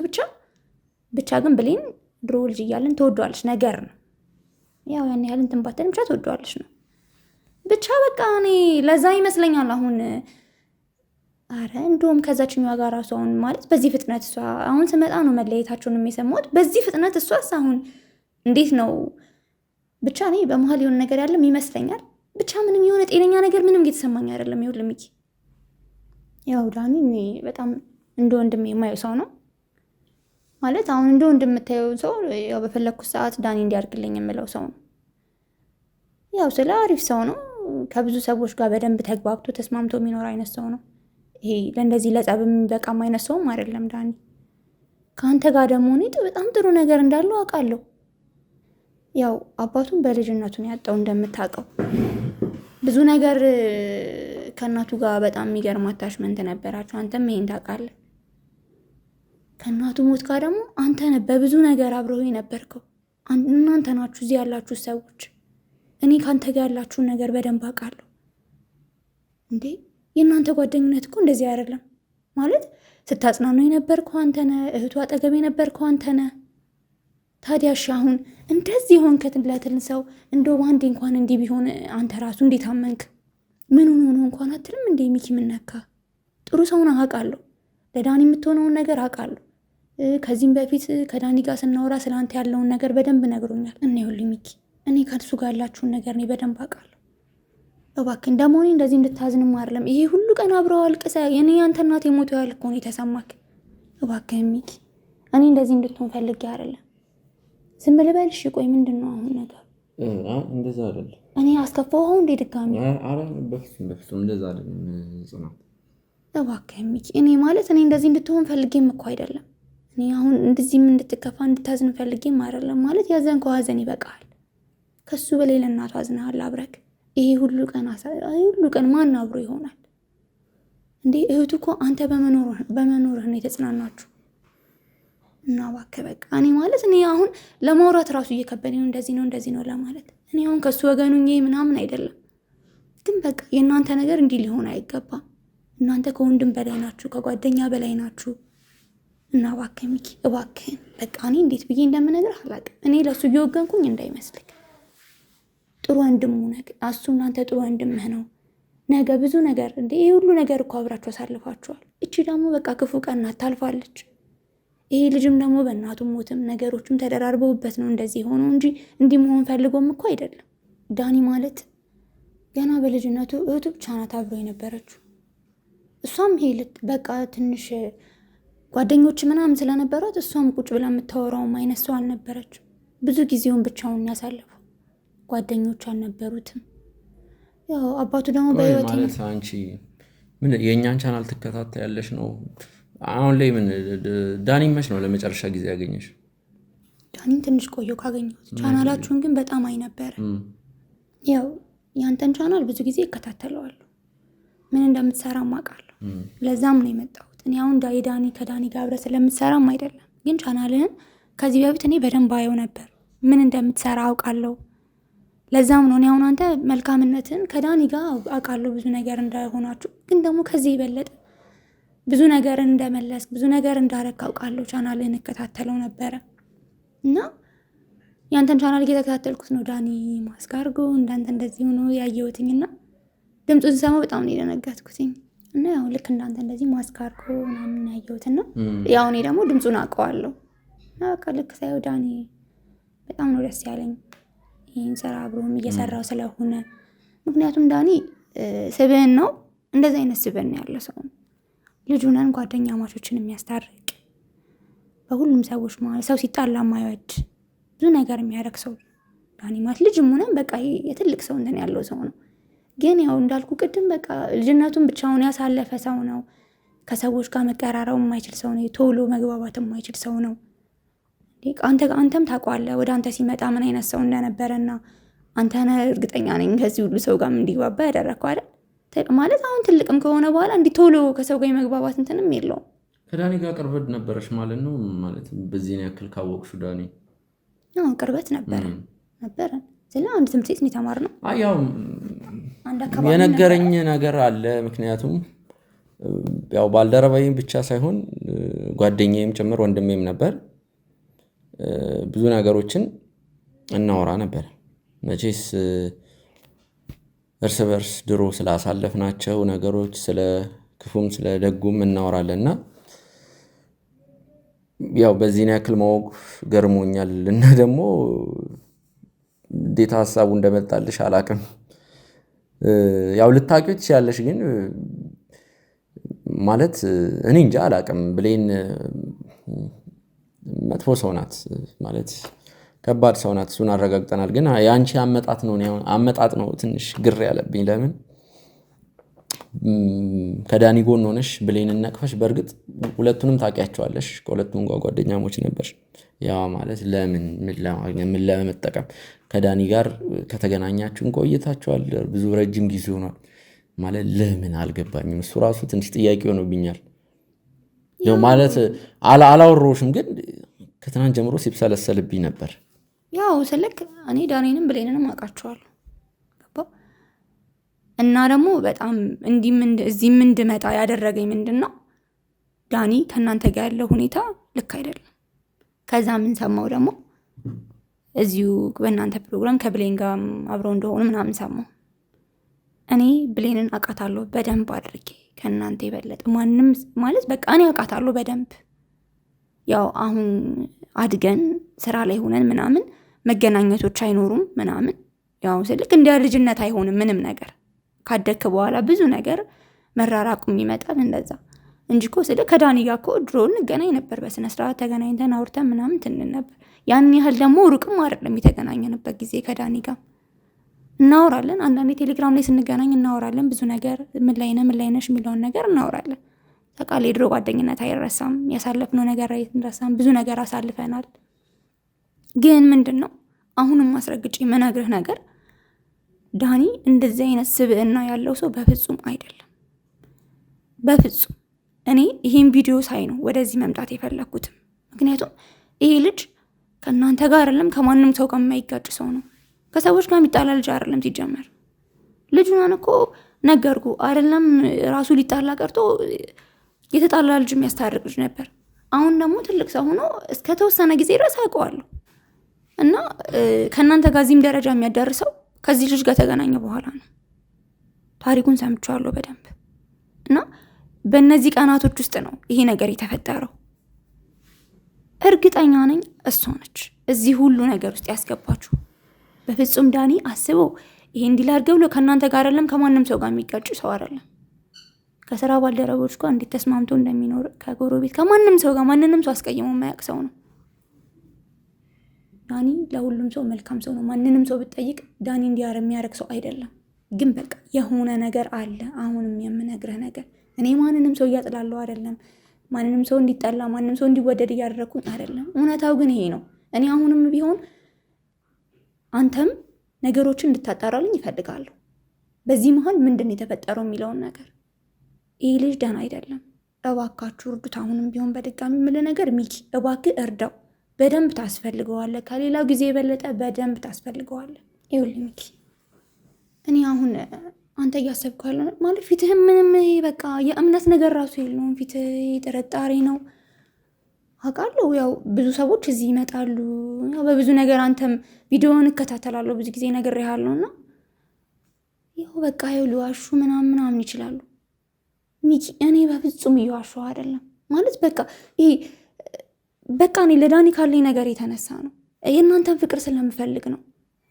ብቻ ግን ብሌን ድሮ ልጅ እያለን ትወዷለች ነገር ነው። ያው ያን ያህል እንትን ባትልም ብቻ ትወዷለች ነው ብቻ በቃ እኔ ለዛ ይመስለኛል አሁን አረ እንደውም ከዛችኛዋ ጋር ራሱ አሁን ማለት በዚህ ፍጥነት እሷ አሁን ስመጣ ነው መለየታቸውን የሚሰማሁት። በዚህ ፍጥነት እሷስ አሁን እንዴት ነው ብቻ እኔ በመሀል የሆነ ነገር ያለም ይመስለኛል። ብቻ ምንም የሆነ ጤነኛ ነገር ምንም እየተሰማኝ አይደለም። ይኸውልህ ሚኪ፣ ያው ዳኒ እኔ በጣም እንደ ወንድም የማየው ሰው ነው ማለት አሁን እንደ ወንድም የምታየው ሰው ያው በፈለግኩት ሰዓት ዳኒ እንዲያርግልኝ የምለው ሰው ነው። ያው ስለ አሪፍ ሰው ነው። ከብዙ ሰዎች ጋር በደንብ ተግባብቶ ተስማምቶ የሚኖር አይነት ሰው ነው። ይሄ ለእንደዚህ ለጸብ የሚበቃም አይነት ሰውም አይደለም ዳኒ። ከአንተ ጋር ደግሞ እኔ በጣም ጥሩ ነገር እንዳለው አውቃለሁ። ያው አባቱን በልጅነቱን ያጣው እንደምታውቀው ብዙ ነገር ከእናቱ ጋር በጣም የሚገርም አታችመንት ነበራቸው። አንተም ይሄን ታውቃለህ። ከእናቱ ሞት ጋር ደግሞ አንተ ነህ በብዙ ነገር አብረው የነበርከው። እናንተ ናችሁ እዚህ ያላችሁ ሰዎች። እኔ ከአንተ ጋር ያላችሁን ነገር በደንብ አውቃለሁ። እንዴ የእናንተ ጓደኝነት እኮ እንደዚህ አይደለም ማለት ስታጽናኑ የነበርከው አንተ ነህ። እህቱ አጠገብ የነበርከው አንተ ነህ። ታዲያ እሺ አሁን እንደዚህ ሆንከትለትን ሰው እንደው በአንዴ እንኳን እንዲህ ቢሆን አንተ ራሱ እንዴት አመንክ? ምን ሆኖ እንኳን አትልም እንዴ ሚኪ? ምነካ? ጥሩ ሰውን አውቃለሁ። ለዳኒ የምትሆነውን ነገር አውቃለሁ። ከዚህም በፊት ከዳኒ ጋር ስናወራ ስለ አንተ ያለውን ነገር በደንብ ነግሮኛል። እና ይኸውልህ ሚኪ፣ እኔ ከእሱ ጋር ያላችሁን ነገር እኔ በደንብ አውቃለሁ። እባክህ ደግሞ እኔ እንደዚህ እንድታዝንም አይደለም። ይሄ ሁሉ ቀን አብረው አልቅሰህ የኔ ያንተ እናት የሞተው ያህል እኮ ነው የተሰማክ። እባክህ ሚኪ፣ እኔ እንደዚህ እንድትሆን ፈልጌ አይደለም። ዝም ልበል? እሺ ቆይ ምንድን ነው አሁን ነገር? እንደዛ አይደለም። እኔ አስከፋው እንዴ ድጋሚ? አረ በፍጹም እንደዛ አይደለም ጽናት። እባክህ ሚኪ፣ እኔ ማለት እኔ እንደዚህ እንድትሆን ፈልጌም እኮ አይደለም። እኔ አሁን እንደዚህም እንድትከፋ እንድታዝን ፈልጌም አይደለም። ማለት ያዘንከው ሀዘን ይበቃል። ከሱ በላይ ለእናቱ አዝነሃል አብረክ። ይሄ ሁሉ ቀን ማን አብሮ ይሆናል እንዴ? እህቱ እኮ አንተ በመኖርህ ነው የተጽናናችሁ። እና እባክህ በቃ እኔ ማለት እኔ አሁን ለማውራት ራሱ እየከበደኝ ነው እንደዚህ ነው ለማለት። እኔ አሁን ከሱ ወገኑኝ ምናምን አይደለም፣ ግን በቃ የእናንተ ነገር እንዲህ ሊሆን አይገባም። እናንተ ከወንድም በላይ ናችሁ፣ ከጓደኛ በላይ ናችሁ። እና እባክህ ሚኪ እባክህን በቃ እኔ እንዴት ብዬ እንደምነግርህ አላውቅም። እኔ ለሱ እየወገንኩኝ እንዳይመስልክ ጥሩ ወንድሙ ነገር እሱ እናንተ ጥሩ ወንድምህ ነው። ነገ ብዙ ነገር እንደ ይሄ ሁሉ ነገር እኮ አብራችሁ አሳልፋችኋል። እቺ ደግሞ በቃ ክፉ ቀን ታልፋለች። ይሄ ልጅም ደግሞ በእናቱ ሞትም ነገሮችም ተደራርበውበት ነው እንደዚህ ሆኖ እንጂ እንዲህ መሆን ፈልጎም እኮ አይደለም። ዳኒ ማለት ገና በልጅነቱ እህቱ ብቻ ናት አብሮ የነበረችው። እሷም ሄልት በቃ ትንሽ ጓደኞች ምናምን ስለነበሯት እሷም ቁጭ ብላ የምታወራውም አይነት ሰው አልነበረችም። ብዙ ጊዜውን ብቻውን ያሳለፈው ጓደኞች አልነበሩትም። ያው አባቱ ደግሞ በህይወት ማለት አንቺ ምን የኛን ቻናል ትከታተያለሽ ነው? አሁን ላይ ምን ዳኒ መች ነው ለመጨረሻ ጊዜ ያገኘሽ? ዳኒን ትንሽ ቆየሁ ካገኘሁት። ቻናላችሁን ግን በጣም አይ ነበር። ያው ያንተን ቻናል ብዙ ጊዜ እከታተለዋለሁ፣ ምን እንደምትሰራ አውቃለሁ። ለዛም ነው የመጣሁት። እኔ አሁን ዳኒ ከዳኒ ጋር አብረህ ስለምትሰራም አይደለም፣ ግን ቻናልህን ከዚህ በፊት እኔ በደንብ አየው ነበር፣ ምን እንደምትሰራ አውቃለሁ። ለዛም ነው እኔ አሁን አንተ መልካምነትን ከዳኒ ጋር አውቃለሁ ብዙ ነገር እንዳይሆናችሁ፣ ግን ደግሞ ከዚህ የበለጠ ብዙ ነገር እንደመለስ ብዙ ነገር እንዳረክ አውቃለሁ። ቻናልህን እከታተለው ነበረ እና ያንተን ቻናል እየተከታተልኩት ነው ዳኒ ማስክ አድርጎ እንዳንተ እንደዚህ ሆኖ ያየሁትኝና ድምፁን ስሰማ በጣም ነው የደነገጥኩትኝ። እና ያው ልክ እንዳንተ እንደዚህ ማስክ አድርጎ ምናምን ያየሁትና ያው እኔ ደግሞ ድምፁን አውቀዋለሁ እና በቃ ልክ ሳየው ዳኒ በጣም ነው ደስ ያለኝ ይህን ስራ አብሮም እየሰራው ስለሆነ። ምክንያቱም ዳኒ ስብዕን ነው እንደዚህ አይነት ስብዕን ያለ ሰው ነው። ልጁነን ጓደኛ ማቾችን የሚያስታርቅ በሁሉም ሰዎች ማለት ሰው ሲጣላ ማይወድ ብዙ ነገር የሚያደርግ ሰው ዳኒ ማለት ልጅም ሆነን በቃ የትልቅ ሰው እንትን ያለው ሰው ነው። ግን ያው እንዳልኩ ቅድም በቃ ልጅነቱን ብቻውን ያሳለፈ ሰው ነው። ከሰዎች ጋር መቀራረብ የማይችል ሰው ነው። ቶሎ መግባባት የማይችል ሰው ነው። አንተም ታውቀዋለህ ወደ አንተ ሲመጣ ምን አይነት ሰው እንደነበረና አንተ ነህ እርግጠኛ ነኝ ከዚህ ሁሉ ሰው ጋር እንዲግባባ ያደረግከው አይደል? ማለት አሁን ትልቅም ከሆነ በኋላ እንዲህ ቶሎ ከሰው ጋር የመግባባት እንትንም የለውም። ከዳኒ ጋር ቅርበት ነበረሽ ማለት ነው? ማለት በዚህን ያክል ካወቅሹ ዳኒ? ቅርበት ነበረ ስለ አንድ ትምህርት ቤት የተማርነው። ያው የነገረኝ ነገር አለ። ምክንያቱም ያው ባልደረባዬም ብቻ ሳይሆን ጓደኛዬም ጭምር ወንድሜም ነበር። ብዙ ነገሮችን እናወራ ነበር። መቼስ እርስ በርስ ድሮ ስላሳለፍናቸው ነገሮች ስለ ክፉም ስለ ደጉም እናወራለንና ያው በዚህን ያክል ማወቅ ገርሞኛል። እና ደግሞ እንዴት ሀሳቡ እንደመጣልሽ አላቅም። ያው ልታውቂው ትችያለሽ፣ ግን ማለት እኔ እንጃ አላቅም። ብሌን መጥፎ ሰው ናት ማለት ከባድ ሰው ናት፣ እሱን አረጋግጠናል። ግን የአንቺ አመጣጥ ነው ትንሽ ግር ያለብኝ። ለምን ከዳኒ ጎን ሆነሽ ብሌንን ነቅፈሽ፣ በእርግጥ ሁለቱንም ታውቂያቸዋለሽ፣ ከሁለቱም ጋር ጓደኛሞች ነበርሽ። ያ ማለት ለምን ምን ለመጠቀም ከዳኒ ጋር ከተገናኛችሁን ቆይታችኋል፣ ብዙ ረጅም ጊዜ ሆኗል ማለት ለምን አልገባኝም። እሱ ራሱ ትንሽ ጥያቄ ሆኖብኛል። ያው ማለት አላወራሁሽም፣ ግን ከትናንት ጀምሮ ሲብሰለሰልብኝ ነበር። ያው ስልክ እኔ ዳኒንም ብሌንንም አውቃቸዋለሁ እና ደግሞ በጣም እዚህም እንድመጣ ያደረገኝ ምንድን ነው ዳኒ ከእናንተ ጋር ያለው ሁኔታ ልክ አይደለም። ከዛ ምን ሰማው ደግሞ እዚሁ በእናንተ ፕሮግራም ከብሌን ጋር አብረው እንደሆኑ ምናምን ሰማው። እኔ ብሌንን አውቃታለሁ በደንብ አድርጌ ከእናንተ የበለጠ ማንም ማለት በቃ እኔ አውቃታለሁ በደንብ። ያው አሁን አድገን ስራ ላይ ሆነን ምናምን መገናኘቶች አይኖሩም ምናምን። ያው ስልክ እንደ ልጅነት አይሆንም ምንም ነገር። ካደክ በኋላ ብዙ ነገር መራራቁም ይመጣል እንደዛ እንጂ እኮ ስልክ ከዳኒ ጋር እኮ ድሮ እንገናኝ ነበር፣ በስነ ስርዓት ተገናኝተን አውርተን ምናምን ትንን ነበር። ያን ያህል ደግሞ ሩቅም አይደለም የተገናኘንበት ጊዜ። ከዳኒ ጋር እናወራለን፣ አንዳንዴ ቴሌግራም ላይ ስንገናኝ እናወራለን ብዙ ነገር። ምን ላይ ነሽ የሚለውን ነገር እናወራለን። ተቃል የድሮ ጓደኝነት አይረሳም፣ ያሳለፍነው ነገር አይረሳም። ብዙ ነገር አሳልፈናል። ግን ምንድነው አሁንም ማስረግጬ መናገርህ ነገር ዳኒ እንደዚህ አይነት ስብዕና ያለው ሰው በፍጹም አይደለም፣ በፍጹም። እኔ ይሄን ቪዲዮ ሳይ ነው ወደዚህ መምጣት የፈለኩትም። ምክንያቱም ይሄ ልጅ ከእናንተ ጋር አይደለም ከማንም ሰው ጋር የማይጋጭ ሰው ነው። ከሰዎች ጋር የሚጣላ ልጅ አይደለም ሲጀመር። ልጁን እኮ ነገርኩ አይደለም ራሱ ሊጣላ ቀርቶ የተጣላ ልጅ የሚያስታርቅ ልጅ ነበር። አሁን ደግሞ ትልቅ ሰው ሆኖ እስከ ተወሰነ ጊዜ ድረስ አውቀዋለሁ እና ከእናንተ ጋር እዚህም ደረጃ የሚያዳርሰው ከዚህ ልጅ ጋር ተገናኘ በኋላ ነው። ታሪኩን ሰምቼዋለሁ በደንብ እና በእነዚህ ቀናቶች ውስጥ ነው ይሄ ነገር የተፈጠረው። እርግጠኛ ነኝ እሷ ነች እዚህ ሁሉ ነገር ውስጥ ያስገባችሁ። በፍጹም ዳኒ አስበው ይሄ እንዲላርገው ብሎ ከእናንተ ጋር አይደለም ከማንም ሰው ጋር የሚጋጭ ሰው አይደለም። ከስራ ባልደረቦች ጋር እንዴት ተስማምቶ እንደሚኖር ከጎረቤት ከማንም ሰው ጋር ማንንም ሰው አስቀይሞ የማያውቅ ሰው ነው ዳኒ። ለሁሉም ሰው መልካም ሰው ነው። ማንንም ሰው ብትጠይቅ ዳኒ እንዲያር የሚያደርግ ሰው አይደለም። ግን በቃ የሆነ ነገር አለ። አሁንም የምነግርህ ነገር እኔ ማንንም ሰው እያጥላለሁ አይደለም። ማንንም ሰው እንዲጠላ ማንንም ሰው እንዲወደድ እያደረግኩኝ አይደለም። እውነታው ግን ይሄ ነው። እኔ አሁንም ቢሆን አንተም ነገሮችን እንድታጣራልኝ ይፈልጋለሁ። በዚህ መሀል ምንድን ነው የተፈጠረው የሚለውን ነገር። ይህ ልጅ ደህና አይደለም። እባካችሁ እርዱት። አሁንም ቢሆን በድጋሚ የምልህ ነገር ሚኪ እባክህ እርዳው። በደንብ ታስፈልገዋለህ። ከሌላው ጊዜ የበለጠ በደንብ ታስፈልገዋለህ። ይኸውልህ ሚኪ እኔ አሁን አንተ እያሰብከው ያለው ማለት ፊትህም ምንም በቃ የእምነት ነገር ራሱ የለውም። ፊትህ ጥርጣሬ ነው አውቃለሁ። ያው ብዙ ሰዎች እዚህ ይመጣሉ። ያው በብዙ ነገር አንተም ቪዲዮውን እከታተላለሁ ብዙ ጊዜ ነግሬሃለሁ። እና ያው በቃ ያው ሊዋሹ ምናምን ይችላሉ። ሚኪ እኔ በፍጹም እየዋሸሁ አይደለም። ማለት በቃ ይሄ በቃ እኔ ለዳኒ ካለኝ ነገር የተነሳ ነው። የእናንተን ፍቅር ስለምፈልግ ነው።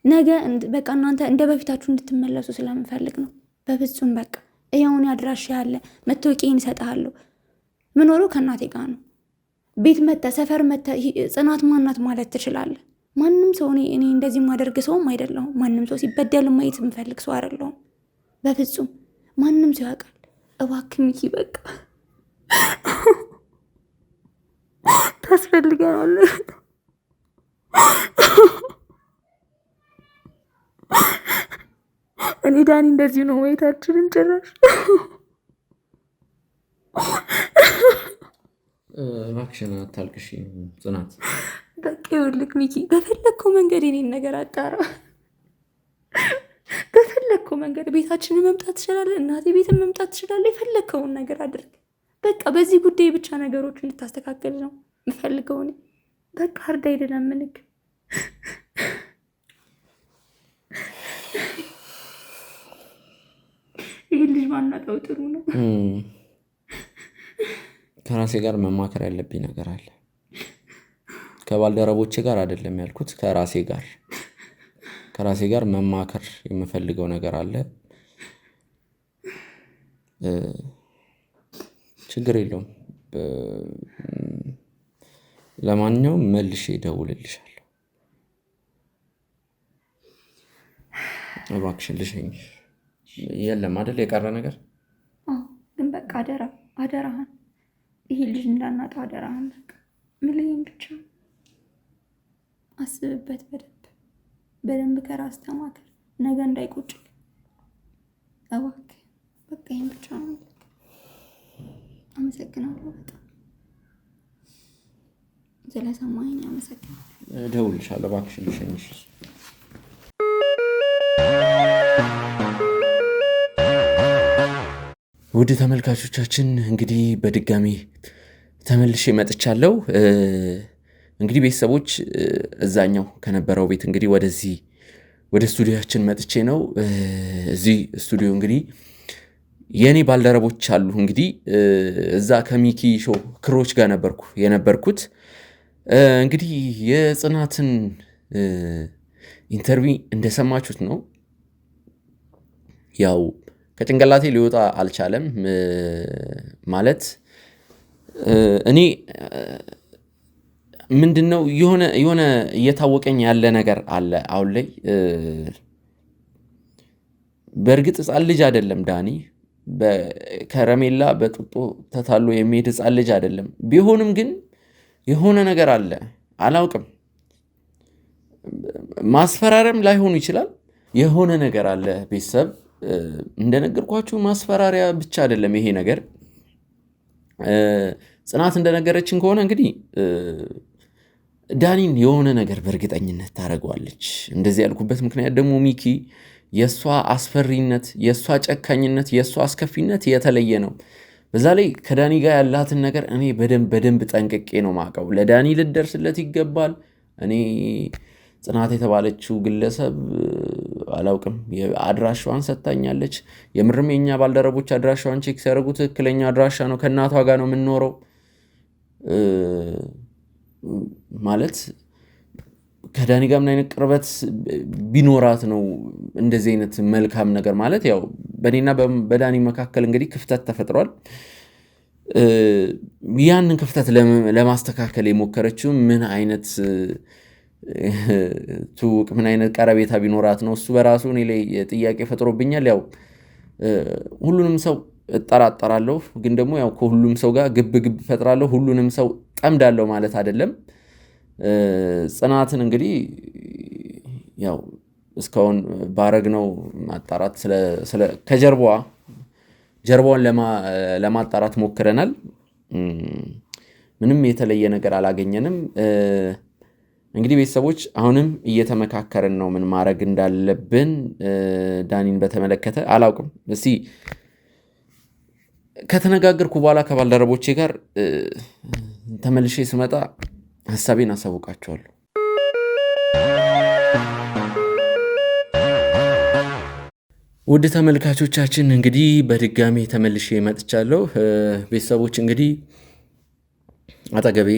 ነገ በቃ እናንተ እንደ በፊታችሁ እንድትመለሱ ስለምፈልግ ነው። በፍጹም በቃ እያውን አድራሻ ያለ መታወቂያን እሰጥሃለሁ። ምኖረው ከእናቴ ጋር ነው። ቤት መጣ ሰፈር መጣ ጽናት ማናት ማለት ትችላለህ። ማንም ሰው እኔ እንደዚህ ማደርግ ሰውም አይደለሁም። ማንም ሰው ሲበደል ማየት የምፈልግ ሰው አይደለሁም በፍጹም። ማንም ሰው ያውቃል። እባክህ ሚኪ በቃ ታስፈልገናለህ። እኔ ዳኒ እንደዚህ ነው ማየታችንን ጭራሽ እባክሽን አታልቅሽ ጽናት። በቃ ይኸውልህ ሚኪ በፈለግከው መንገድ የኔን ነገር አጣራ። በፈለግከው መንገድ ቤታችንን መምጣት ትችላለህ። እናቴ ቤትን መምጣት ትችላለህ። የፈለግከውን ነገር አድርግ። በቃ በዚህ ጉዳይ ብቻ ነገሮች እንድታስተካከል ነው የምፈልገው እኔ። በቃ እርዳ አይደለም ምንክ ይህ ልጅ ማናጣው ጥሩ ነው። ከራሴ ጋር መማከር ያለብኝ ነገር አለ። ከባልደረቦቼ ጋር አይደለም ያልኩት፣ ከራሴ ጋር መማከር የምፈልገው ነገር አለ። ችግር የለውም። ለማንኛውም መልሼ እደውልልሻለሁ። እባክሽን ልሸኝሽ። የለም አይደል የቀረ ነገር? ግን በቃ አደራህን ይሄ ልጅ እንዳናጣው አደራህን። በቃ ምልህን ብቻ አስብበት በደንብ ከራስ ተማከር። ነገ እንዳይቆጭ እባክህ። በቃ ይሄን ብቻ ነው። አመሰግናለሁ በጣም ስለሰማኸኝ አመሰግናለሁ። እደውልልሻለሁ። እባክሽን ልሸኝሽ። ውድ ተመልካቾቻችን እንግዲህ በድጋሚ ተመልሼ መጥቻለሁ። እንግዲህ ቤተሰቦች እዛኛው ከነበረው ቤት እንግዲህ ወደዚህ ወደ ስቱዲዮአችን መጥቼ ነው። እዚህ ስቱዲዮ እንግዲህ የኔ ባልደረቦች አሉ። እንግዲህ እዛ ከሚኪ ሾው ክሮች ጋር የነበርኩት እንግዲህ የጽናትን ኢንተርቪው እንደሰማችሁት ነው። ያው ከጭንቅላቴ ሊወጣ አልቻለም። ማለት እኔ ምንድነው የሆነ እየታወቀኝ ያለ ነገር አለ አሁን ላይ። በእርግጥ ሕፃን ልጅ አይደለም ዳኒ፣ በከረሜላ በጡጦ ተታሎ የሚሄድ ሕፃን ልጅ አይደለም። ቢሆንም ግን የሆነ ነገር አለ፣ አላውቅም። ማስፈራሪያም ላይሆኑ ይችላል። የሆነ ነገር አለ። ቤተሰብ እንደነገርኳችሁ ማስፈራሪያ ብቻ አይደለም ይሄ ነገር። ጽናት እንደነገረችን ከሆነ እንግዲህ ዳኒን የሆነ ነገር በእርግጠኝነት ታደርገዋለች። እንደዚህ ያልኩበት ምክንያት ደግሞ ሚኪ የእሷ አስፈሪነት፣ የእሷ ጨካኝነት፣ የእሷ አስከፊነት የተለየ ነው። በዛ ላይ ከዳኒ ጋር ያላትን ነገር እኔ በደንብ ጠንቅቄ ነው ማቀው። ለዳኒ ልደርስለት ይገባል። እኔ ጽናት የተባለችው ግለሰብ አላውቅም አድራሻዋን ሰጥታኛለች። የምርም የኛ ባልደረቦች አድራሻዋን ቼክ ሲያደርጉ ትክክለኛ አድራሻ ነው፣ ከእናቷ ጋር ነው የምንኖረው ማለት ከዳኒ ጋር ምን አይነት ቅርበት ቢኖራት ነው እንደዚህ አይነት መልካም ነገር ማለት ያው በኔና በዳኒ መካከል እንግዲህ ክፍተት ተፈጥሯል። ያንን ክፍተት ለማስተካከል የሞከረችው ምን አይነት ትውቅ ምን አይነት ቀረቤታ ቢኖራት ነው? እሱ በራሱ እኔ ላይ ጥያቄ ፈጥሮብኛል። ያው ሁሉንም ሰው እጠራጠራለሁ፣ ግን ደግሞ ያው ከሁሉም ሰው ጋር ግብ ፈጥራለሁ። ሁሉንም ሰው ጠምዳለሁ ማለት አይደለም። ጽናትን እንግዲህ ያው እስካሁን ባረግነው ማጣራት ጀርባዋን ለማጣራት ሞክረናል። ምንም የተለየ ነገር አላገኘንም። እንግዲህ ቤተሰቦች አሁንም እየተመካከርን ነው ምን ማድረግ እንዳለብን። ዳኒን በተመለከተ አላውቅም። እስቲ ከተነጋገርኩ በኋላ ከባልደረቦቼ ጋር ተመልሼ ስመጣ ሐሳቤን አሳውቃቸዋለሁ። ውድ ተመልካቾቻችን እንግዲህ በድጋሚ ተመልሼ መጥቻለሁ። ቤተሰቦች እንግዲህ አጠገቤ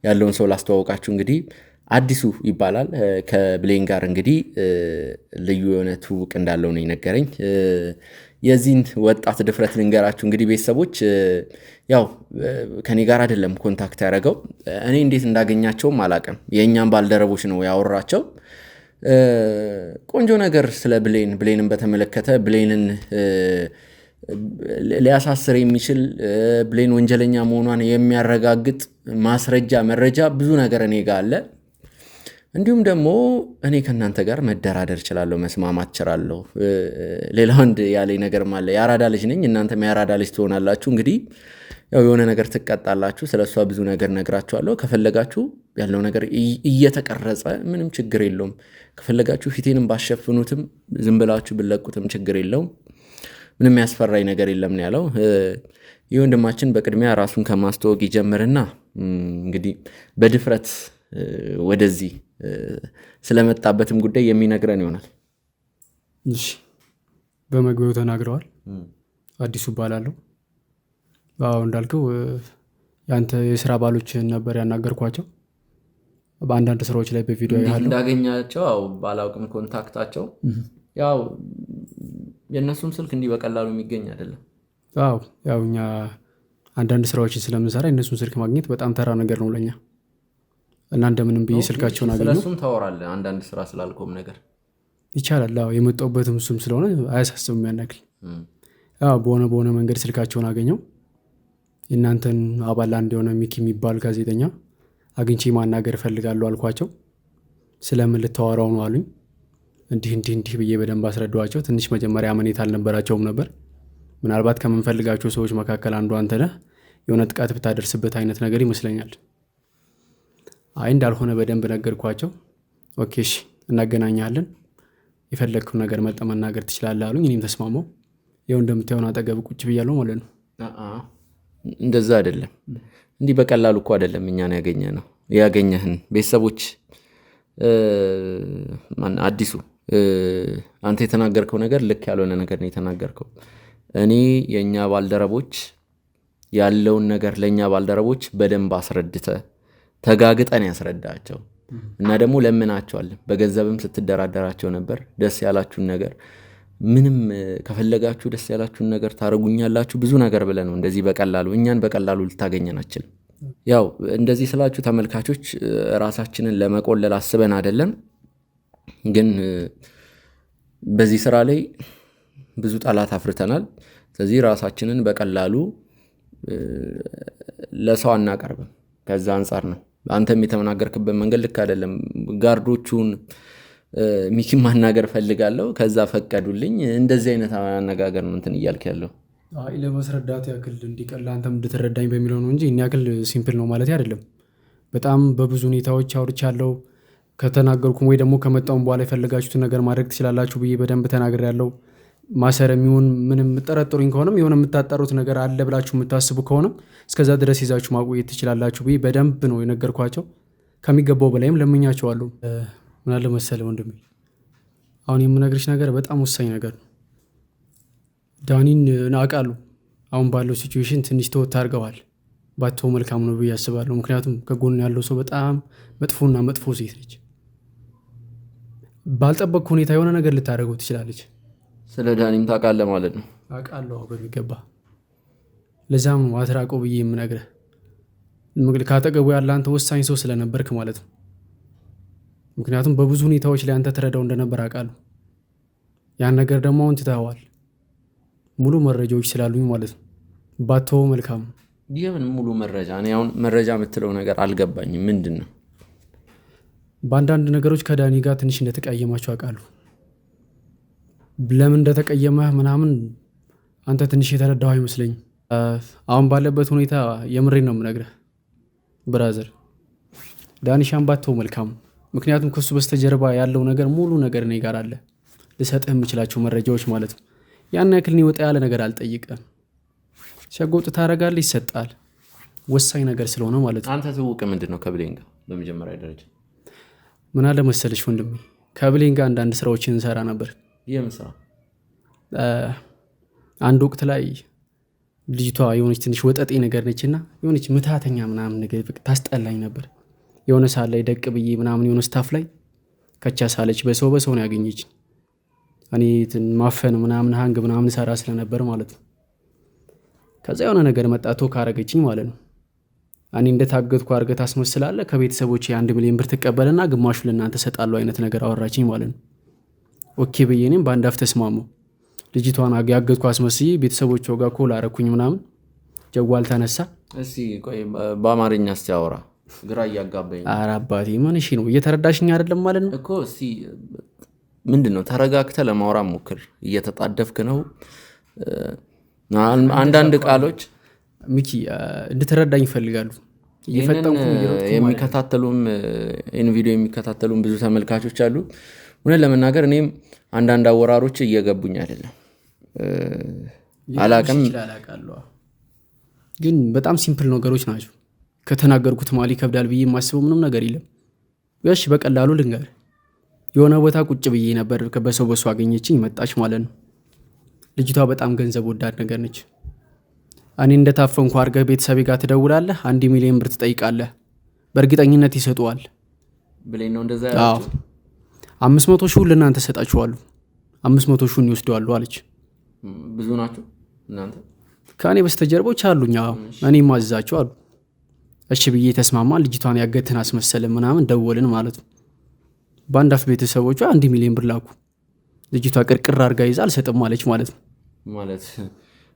ያለውን ሰው ላስተዋውቃችሁ። እንግዲህ አዲሱ ይባላል። ከብሌን ጋር እንግዲህ ልዩ የሆነ ትውውቅ እንዳለው ነው የነገረኝ። የዚህን ወጣት ድፍረት ልንገራችሁ እንግዲህ ቤተሰቦች። ያው ከኔ ጋር አይደለም ኮንታክት ያደረገው። እኔ እንዴት እንዳገኛቸውም አላውቅም። የእኛም ባልደረቦች ነው ያወራቸው። ቆንጆ ነገር ስለ ብሌንን በተመለከተ ብሌንን ሊያሳስር የሚችል ብሌን ወንጀለኛ መሆኗን የሚያረጋግጥ መረጃ ብዙ ነገር እኔ ጋር አለ። እንዲሁም ደግሞ እኔ ከእናንተ ጋር መደራደር እችላለሁ፣ መስማማት እችላለሁ። ሌላ ወንድ ያለኝ ነገርም አለ። የአራዳ ልጅ ነኝ፣ እናንተም የአራዳ ልጅ ትሆናላችሁ። እንግዲህ ያው የሆነ ነገር ትቀጣላችሁ። ስለሷ ብዙ ነገር ነግራችኋለሁ። ከፈለጋችሁ ያለው ነገር እየተቀረጸ ምንም ችግር የለውም። ከፈለጋችሁ ፊቴንም ባሸፍኑትም ዝም ብላችሁ ብለቁትም ችግር የለውም። ምንም ያስፈራኝ ነገር የለም ነው ያለው። ይህ ወንድማችን በቅድሚያ ራሱን ከማስተዋወቅ ይጀምርና እንግዲህ በድፍረት ወደዚህ ስለመጣበትም ጉዳይ የሚነግረን ይሆናል። እሺ፣ በመግቢያው ተናግረዋል። አዲሱ እባላለሁ። እንዳልከው ያንተ የስራ ባሎችን ነበር ያናገርኳቸው። በአንዳንድ ስራዎች ላይ በቪዲዮ ያለው እንዳገኛቸው ባላውቅም ኮንታክታቸው ያው የእነሱም ስልክ እንዲህ በቀላሉ የሚገኝ አይደለም። ያው እኛ አንዳንድ ስራዎችን ስለምንሰራ የእነሱን ስልክ ማግኘት በጣም ተራ ነገር ነው ለኛ እና እንደምንም ብዬ ስልካቸውን አገኘሁ። ስለሱም ታወራለህ አንዳንድ ስራ ስላልከውም ነገር ይቻላል። የመጣሁበትም እሱም ስለሆነ አያሳስብም ያናክል። በሆነ መንገድ ስልካቸውን አገኘው። የእናንተን አባል አንድ የሆነ ሚኪ የሚባል ጋዜጠኛ አግኝቼ ማናገር እፈልጋለሁ አልኳቸው። ስለምን ልታወራው ነው አሉኝ። እንዲህ ብዬ በደንብ አስረዳኋቸው። ትንሽ መጀመሪያ አመኔታ አልነበራቸውም ነበር። ምናልባት ከምንፈልጋቸው ሰዎች መካከል አንዱ አንተ ነህ፣ የሆነ ጥቃት ብታደርስበት አይነት ነገር ይመስለኛል። እንዳልሆነ በደንብ ነገርኳቸው። ኦኬ እሺ እናገናኛለን፣ የፈለግከው ነገር መጠ መናገር ትችላለህ አሉኝ። እኔም ተስማማው። ይኸው እንደምታየውን አጠገብ ቁጭ ብያለሁ ማለት ነው። እንደዛ አይደለም፣ እንዲህ በቀላሉ እኮ አይደለም እኛን ያገኘህን። ቤተሰቦች አዲሱ አንተ የተናገርከው ነገር ልክ ያልሆነ ነገር ነው የተናገርከው። እኔ የእኛ ባልደረቦች ያለውን ነገር ለእኛ ባልደረቦች በደንብ አስረድተ ተጋግጠን ያስረዳቸው እና ደግሞ ለምናቸዋለን። በገንዘብም ስትደራደራቸው ነበር። ደስ ያላችሁን ነገር ምንም ከፈለጋችሁ ደስ ያላችሁን ነገር ታረጉኛላችሁ ብዙ ነገር ብለህ ነው እንደዚህ እኛን በቀላሉ ልታገኘን አትችልም። ያው እንደዚህ ስላችሁ ተመልካቾች ራሳችንን ለመቆለል አስበን አይደለም፣ ግን በዚህ ስራ ላይ ብዙ ጠላት አፍርተናል። ስለዚህ ራሳችንን በቀላሉ ለሰው አናቀርብም። ከዛ አንጻር ነው። አንተም የተመናገርክበት መንገድ ልክ አይደለም። ጋርዶቹን ሚኪ ማናገር ፈልጋለሁ ከዛ ፈቀዱልኝ። እንደዚህ አይነት አነጋገር ነው እንትን እያልክ ያለው። ለመስረዳት ያክል እንዲቀል አንተም እንድትረዳኝ በሚለው ነው እንጂ እኛ ያክል ሲምፕል ነው ማለት አይደለም። በጣም በብዙ ሁኔታዎች አውርቻለሁ። ከተናገርኩም ወይ ደግሞ ከመጣውን በኋላ የፈለጋችሁትን ነገር ማድረግ ትችላላችሁ ብዬ በደንብ ተናግሬያለሁ። ማሰረም ይሁን ምንም የምጠረጥሩኝ ከሆነም የሆነ የምታጣሩት ነገር አለ ብላችሁ የምታስቡ ከሆነም እስከዛ ድረስ ይዛችሁ ማቆየት ትችላላችሁ ብዬ በደንብ ነው የነገርኳቸው። ከሚገባው በላይም ለምኛቸዋለሁ። ምን አለ መሰለህ ወንድሜ፣ አሁን የምነግርሽ ነገር በጣም ወሳኝ ነገር ነው። ዳኒን አውቃለሁ። አሁን ባለው ሲቹዌሽን ትንሽ ተወት አድርገዋል። ባትተው መልካም ነው ብዬ አስባለሁ። ምክንያቱም ከጎን ያለው ሰው በጣም መጥፎና መጥፎ ሴት ነች። ባልጠበቅ ሁኔታ የሆነ ነገር ልታደርገው ትችላለች። ስለ ዳኒም ታውቃለህ ማለት ነው? አውቃለሁ በሚገባ። ለዛም ነው አትራቀው ብዬ የምነግርህ። ካጠገቡ ያለ አንተ ወሳኝ ሰው ስለነበርክ ማለት ነው። ምክንያቱም በብዙ ሁኔታዎች ላይ አንተ ትረዳው እንደነበር አውቃለሁ። ያን ነገር ደግሞ አሁን ትተኸዋል። ሙሉ መረጃዎች ስላሉኝ ማለት ነው። ባትተው መልካም ነው። የምን ሙሉ መረጃ? እኔ አሁን መረጃ የምትለው ነገር አልገባኝም። ምንድን ነው? በአንዳንድ ነገሮች ከዳኒ ጋር ትንሽ እንደተቀየማቸው አውቃለሁ። ለምን እንደተቀየመህ ምናምን አንተ ትንሽ የተረዳው አይመስለኝም። አሁን ባለበት ሁኔታ የምሬን ነው የምነግርህ ብራዘር። ዳኒሻን ባትተው መልካም ነው። ምክንያቱም ከሱ በስተጀርባ ያለው ነገር ሙሉ ነገር እኔ ጋር አለ። ልሰጥህ የምችላቸው መረጃዎች ማለት ነው። ያን ያክል እኔ ወጣ ያለ ነገር አልጠይቅም። ሸጎጥ ታደርጋለህ፣ ይሰጣል። ወሳኝ ነገር ስለሆነ ማለት ነው። አንተ ትውቅ ምንድን ነው ከብሌን ጋር? በመጀመሪያ ደረጃ ምን አለ መሰለሽ ወንድሜ፣ ከብሌን ጋር አንዳንድ ስራዎችን እንሰራ ነበር። የምን ስራ? አንድ ወቅት ላይ ልጅቷ የሆነች ትንሽ ወጠጤ ነገር ነችና የሆነች ምታተኛ ምናምን ነገር ታስጠላኝ ነበር። የሆነ ሰዓት ላይ ደቅ ብዬ ምናምን የሆነ ስታፍ ላይ ከቻ ሳለች በሰው ነው ያገኘች። እኔ ማፈን ምናምን ሃንግ ምናምን ሰራ ስለነበር ማለት ነው። ከዛ የሆነ ነገር መጣቶ ካረገችኝ ማለት ነው። እኔ እንደታገትኩ አድርገህ ታስመስላለህ፣ ከቤተሰቦቼ 1 ሚሊዮን ብር ትቀበልና ግማሹ ለእናንተ ሰጣለሁ አይነት ነገር አወራችኝ ማለት ነው። ኦኬ ብዬ እኔም በአንድ አፍ ተስማማሁ። ልጅቷን ያገትኩ አስመስዬ ቤተሰቦቿ ጋር ኮል አረኩኝ ምናምን። ጀዋል ተነሳ። እስቲ ቆይ በአማርኛ እስቲ አውራ፣ ግራ እያጋባኝ። ኧረ አባቴ ምን እሺ ነው? እየተረዳሽኝ አይደለም ማለት ነው እኮ። እስቲ ምንድነው? ተረጋግተህ ለማውራት ሞክር። እየተጣደፍክ ነው። አንዳንድ ቃሎች ሚኪ እንድትረዳኝ ይፈልጋሉ። የሚከታተሉም ይህን ቪዲዮ የሚከታተሉም ብዙ ተመልካቾች አሉ። እውነት ለመናገር እኔም አንዳንድ አወራሮች እየገቡኝ አይደለም። አላቅም፣ ግን በጣም ሲምፕል ነገሮች ናቸው። ከተናገርኩት ማሊ ከብዳል ብዬ የማስበው ምንም ነገር የለም። እሺ በቀላሉ ልንገር። የሆነ ቦታ ቁጭ ብዬ ነበር፣ በሰው አገኘችኝ፣ መጣች ማለት ነው። ልጅቷ በጣም ገንዘብ ወዳድ ነገር ነች። እኔ እንደታፈንኩ አድርገህ ቤተሰቤ ጋር ትደውላለህ፣ 1 ሚሊዮን ብር ትጠይቃለህ፣ በእርግጠኝነት ይሰጡዋል ብለኝ ነው እንደዛ ያለው። 500 ሺህ ለእናንተ ሰጣችኋለሁ፣ 500 ሺህ ይወስደዋሉ አለች። ብዙ ናቸው እናንተ? ከእኔ በስተጀርቦች አሉኝ፣ እኔ ማዝዛቸው አሉ። እሺ ብዬ ተስማማን። ልጅቷን ያገትን አስመሰልን ምናምን ደወልን ማለት ነው። በአንድ አፍ ቤተሰቦቿ 1 ሚሊዮን ብር ላኩ። ልጅቷ ቅርቅር አድርጋ ይዛ አልሰጥም አለች ማለት ነው። ማለት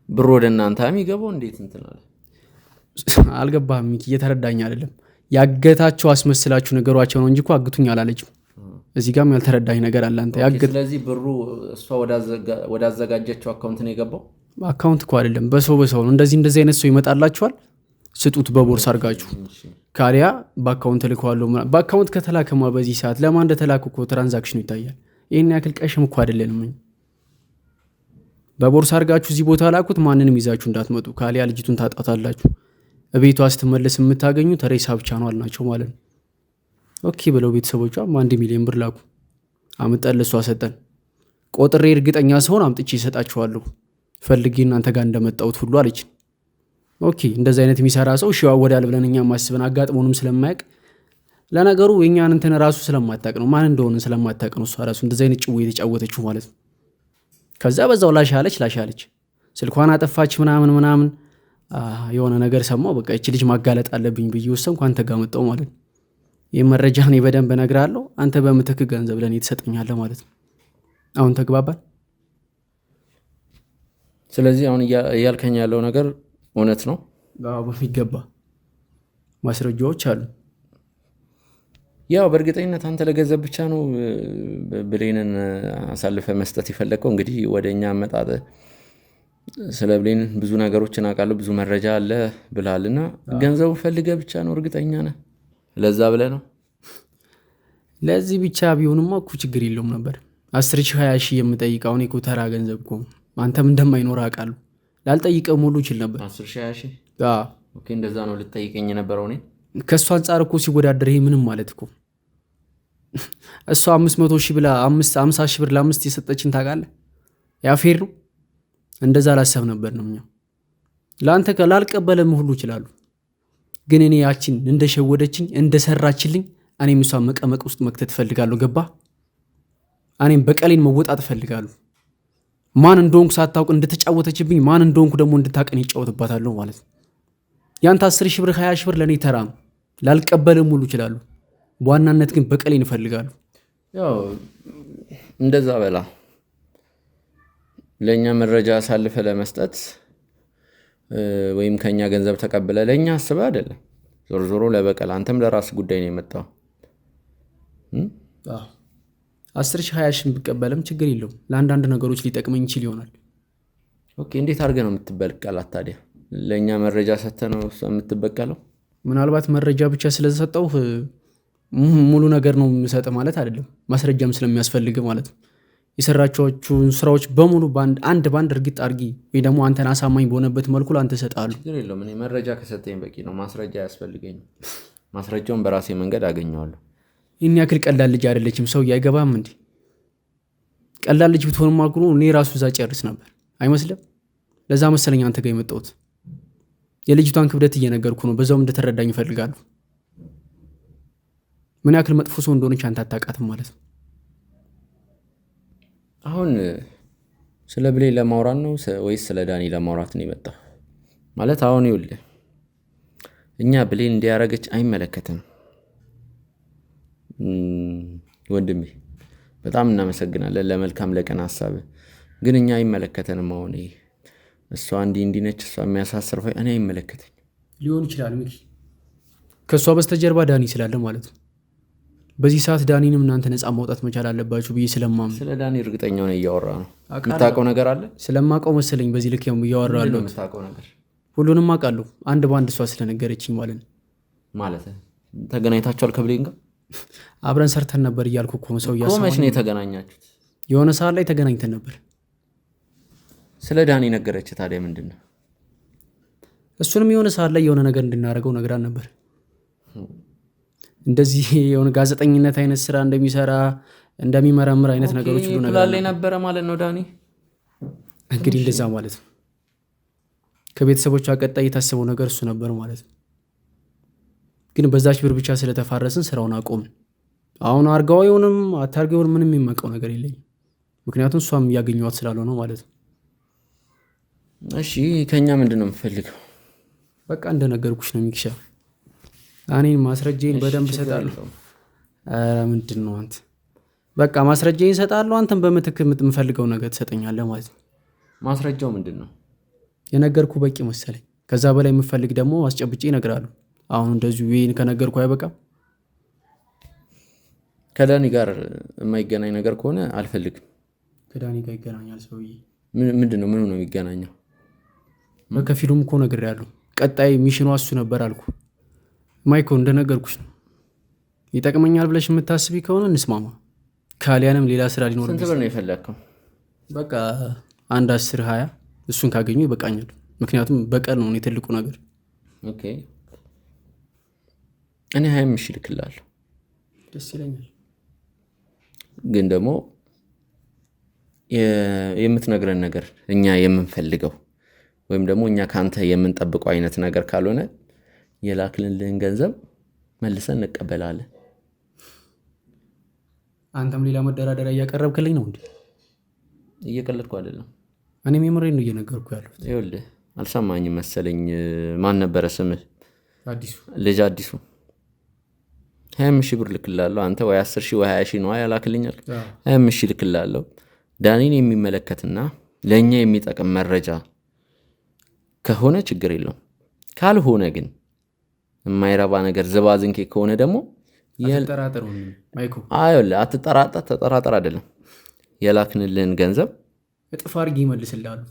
ብር ወደ እናንተ የሚገባው እንዴት እንትን አለ? አልገባህም? እየተረዳኝ አይደለም። ያገታቸው አስመስላችሁ ነገሯቸው ነው እንጂ እኮ አግቱኝ አላለችም። እዚህ ጋርም ያልተረዳኝ ነገር አለ አንተ። ስለዚህ ብሩ እሷ ወደ አዘጋጀችው አካውንት ነው የገባው? አካውንት እኮ አይደለም፣ በሰው ነው። እንደዚህ አይነት ሰው ይመጣላችኋል፣ ስጡት በቦርሳ አድርጋችሁ፣ ካሊያ በአካውንት ልከዋለሁ። በአካውንት ከተላከማ በዚህ ሰዓት ለማን እንደተላከ እኮ ትራንዛክሽኑ ይታያል። ይህን ያክል ቀሽም እኮ አይደለንም። በቦርሳ አድርጋችሁ እዚህ ቦታ ላኩት፣ ማንንም ይዛችሁ እንዳትመጡ፣ ካሊያ ልጅቱን ታጣታላችሁ። እቤቷ ስትመለስ የምታገኙት ሬሳ ብቻ ነው አልናቸው ማለት ነው። ኦኬ ብለው ቤተሰቦቿ 1 ሚሊዮን ብር ላኩ። አምጠን ለሷ ሰጠን። ቆጥሬ እርግጠኛ ስሆን አምጥቼ ይሰጣችኋለሁ፣ ፈልጌ እናንተ ጋር እንደመጣሁት ሁሉ አለች። ኦኬ እንደዚህ አይነት የሚሰራ ሰው እሺ ወዳል ብለን እኛ ማስበን አጋጥሞንም ስለማያውቅ፣ ለነገሩ የኛን እንትን ራሱ ስለማታውቅ ነው፣ ማን እንደሆነ ስለማታውቅ ነው እሷ ራሱ እንደዚህ አይነት ጭው የተጫወተችው ማለት ነው። ከዛ በዛው ላሻለች፣ ስልኳን አጠፋች ምናምን የሆነ ነገር ሰማው። በቃ እቺ ልጅ ማጋለጥ አለብኝ ብዬ ወሰንኩ፣ አንተ ጋር መጣሁ ማለት ነው። ይህ መረጃ እኔ በደንብ እነግርሃለሁ፣ አንተ በምትክ ገንዘብ ለእኔ ትሰጠኛለህ ማለት ነው። አሁን ተግባባል? ስለዚህ አሁን እያልከኝ ያለው ነገር እውነት ነው? በሚገባ ማስረጃዎች አሉ። ያው በእርግጠኝነት አንተ ለገንዘብ ብቻ ነው ብሌንን አሳልፈ መስጠት የፈለግከው። እንግዲህ ወደ እኛ አመጣጥ ስለ ብሌን ብዙ ነገሮችን አውቃለሁ፣ ብዙ መረጃ አለ ብላልና ገንዘቡ ፈልገህ ብቻ ነው? እርግጠኛ ነህ? ለዛ ብለህ ነው? ለዚህ ብቻ ቢሆንማ እኮ ችግር የለውም ነበር። 10 ሺህ 20 ሺህ የምጠይቀው እኔ እኮ ተራ ገንዘብ እኮ አንተም እንደማይኖር አውቃለሁ። ላልጠይቀው ሙሉ ይችል ነበር። 10 ሺህ 20 ሺህ? ኦኬ እንደዛ ነው ልጠይቀኝ የነበረው እኔ? ከእሷ አንጻር እኮ ሲወዳደር ይሄ ምንም ማለት እኮ እሷ 500 ሺህ ብላ 50 ሺህ ብር ለ5 የሰጠችን ታውቃለህ? ያ ፌር ነው? እንደዛ ላሰብ ነበር ነው። እኛ ለአንተ ላልቀበለም ሁሉ ይችላሉ፣ ግን እኔ ያችን እንደሸወደችኝ እንደሰራችልኝ እኔም እሷን መቀመቅ ውስጥ መክተት እፈልጋለሁ። ገባ? እኔም በቀሌን መወጣት እፈልጋለሁ። ማን እንደሆንኩ ሳታውቅ እንደተጫወተችብኝ ማን እንደሆንኩ ደግሞ እንድታቀን ይጫወትባታለሁ ማለት ነው። ያንተ 10 ሺህ ብር 20 ሺህ ብር ለእኔ ተራ ነው፣ ላልቀበልም ሁሉ ይችላሉ። በዋናነት ግን በቀሌን እፈልጋለሁ። ያው እንደዛ በላ ለእኛ መረጃ አሳልፈ ለመስጠት ወይም ከኛ ገንዘብ ተቀብለ ለእኛ አስበህ አይደለም። ዞሮ ዞሮ ለበቀል አንተም ለራስ ጉዳይ ነው የመጣው። 10 ሺህ 20 ሺህ ብቀበልም ችግር የለውም። ለአንዳንድ ነገሮች ሊጠቅመኝ ይችል ይሆናል። ኦኬ፣ እንዴት አድርገህ ነው የምትበቀላት ታዲያ? ለእኛ መረጃ ሰጥተህ ነው የምትበቀለው? ምናልባት መረጃ ብቻ ስለሰጠው ሙሉ ነገር ነው የምሰጥ ማለት አይደለም። ማስረጃም ስለሚያስፈልግ ማለት ነው። የሰራቸውን ስራዎች በሙሉ አንድ ባንድ እርግጥ አድርጊ ወይ ደግሞ አንተን አሳማኝ በሆነበት መልኩ ለአንተ እሰጥሃለሁ። ችግር የለውም። እኔ መረጃ ከሰጠኝ በቂ ነው። ማስረጃ አያስፈልገኝም። ማስረጃውን በራሴ መንገድ አገኘዋለሁ። ይህን ያክል ቀላል ልጅ አይደለችም። ሰው አይገባም እንዴ? ቀላል ልጅ ብትሆንም አልኩ ነው እኔ ራሱ እዛ ጨርስ ነበር አይመስልም? ለዛ መሰለኝ አንተ ጋር የመጣሁት። የልጅቷን ክብደት እየነገርኩ ነው። በዛውም እንደተረዳኝ እፈልጋለሁ። ምን ያክል መጥፎ ሰው እንደሆነች አንተ አታውቃትም ማለት ነው። አሁን ስለ ብሌን ለማውራት ነው ወይስ ስለ ዳኒ ለማውራት ነው የመጣው? ማለት አሁን ይኸውልህ እኛ ብሌን እንዲያረገች አይመለከትም። ወንድሜ በጣም እናመሰግናለን ለመልካም ለቀን ሐሳብ፣ ግን እኛ አይመለከተንም። አሁን እሷ እንዲህ ነች፣ እሷ የሚያሳስር እኔ አይመለከተኝ። ሊሆን ይችላል ሚኪ፣ ከእሷ በስተጀርባ ዳኒ ስላለ ማለት ነው። በዚህ ሰዓት ዳኒንም እናንተ ነፃ ማውጣት መቻል አለባችሁ ብዬ ስለማምን። ስለ ዳኒ እርግጠኛ ሆነ እያወራ ነው? የምታውቀው ነገር አለ? ስለማውቀው መሰለኝ በዚህ ልክ እያወራ ያለው። የምታውቀው ነገር? ሁሉንም አውቃለሁ፣ አንድ በአንድ እሷ ስለነገረችኝ ማለት ነው። ማለት ተገናኝታችኋል ከብሌን ጋር? አብረን ሰርተን ነበር እያልኩ እኮ ነው። ሰው እያሰማኝ። መች ነው የተገናኛችሁት? የሆነ ሰዓት ላይ ተገናኝተን ነበር። ስለ ዳኒ ነገረች ታዲያ ምንድን ነው? እሱንም የሆነ ሰዓት ላይ የሆነ ነገር እንድናደርገው ነግራን ነበር። እንደዚህ የሆነ ጋዜጠኝነት አይነት ስራ እንደሚሰራ እንደሚመረምር አይነት ነገሮች ሁሉ ነገር ላይ ነበረ ማለት ነው ዳኒ። እንግዲህ እንደዛ ማለት ነው። ከቤተሰቦቿ ቀጣይ የታሰበው ነገር እሱ ነበር ማለት ነው። ግን በዛች ብር ብቻ ስለተፋረስን ስራውን አቆምን። አሁን አርጋው ይሁንም አታርገው ምንም የሚመቀው ነገር የለኝም። ምክንያቱም እሷም እያገኘኋት ስላልሆነ ማለት ነው። እሺ ከኛ ምንድነው የምፈልገው? በቃ እንደነገርኩሽ ነው ሚክሻ። እኔን ማስረጃዬን በደንብ እሰጣለሁ። ምንድን ነው አንተ? በቃ ማስረጃዬን እሰጣለሁ። አንተም በምትክ የምፈልገው ነገር ትሰጠኛለህ ማለት ነው። ማስረጃው ምንድን ነው? የነገርኩ በቂ መሰለኝ። ከዛ በላይ የምፈልግ ደግሞ አስጨብጬ እነግርሃለሁ። አሁን እንደዚሁ ይሄን ከነገርኩ አይበቃም? ከዳኒ ጋር የማይገናኝ ነገር ከሆነ አልፈልግም። ከዳኒ ጋር ይገናኛል ሰውዬ። ምንድን ነው? ምኑ ነው የሚገናኘው? በከፊሉም እኮ ነግሬሃለሁ። ቀጣይ ሚሽኑ እሱ ነበር አልኩ። ማይኮ እንደነገርኩሽ ነው። ይጠቅመኛል ብለሽ የምታስቢ ከሆነ እንስማማ፣ ካሊያንም ሌላ ስራ ሊኖር። ስንት ብር ነው የፈለግከው? በቃ 10-20 እሱን ካገኙ ይበቃኛል። ምክንያቱም በቀል ነው ትልቁ ነገር። ኦኬ እኔ 25 ሺህ ልክልሃለሁ። ደስ ይለኛል። ግን ደግሞ የምትነግረን ነገር እኛ የምንፈልገው ወይም ደግሞ እኛ ካንተ የምንጠብቀው አይነት ነገር ካልሆነ የላክልንልህን ገንዘብ መልሰን እንቀበላለን። አንተም ሌላ መደራደሪያ እያቀረብክልኝ ነው እንዴ? እየቀለድኩ አይደለም። እኔም የምሬን ነው እየነገርኩ ያለሁት። ይኸውልህ አልሰማኝም መሰለኝ። ማን ነበረ ስምህ? አዲሱ። ልጅ አዲሱ። 25 ሺህ ብር ልክልሃለሁ። አንተ ወይ 10 ሺህ ወይ 20 ሺህ ነው ያላክልኛል። 25 ሺህ ልክልሃለሁ። ዳኒን የሚመለከትና ለእኛ የሚጠቅም መረጃ ከሆነ ችግር የለውም። ካልሆነ ግን የማይረባ ነገር ዝባዝንኬ ከሆነ ደግሞ አትጠራጠር ማይኮ። አትጠራጠር፣ ተጠራጠር አይደለም። የላክንልን ገንዘብ እጥፍ አድርጌ ይመልስልሃለሁ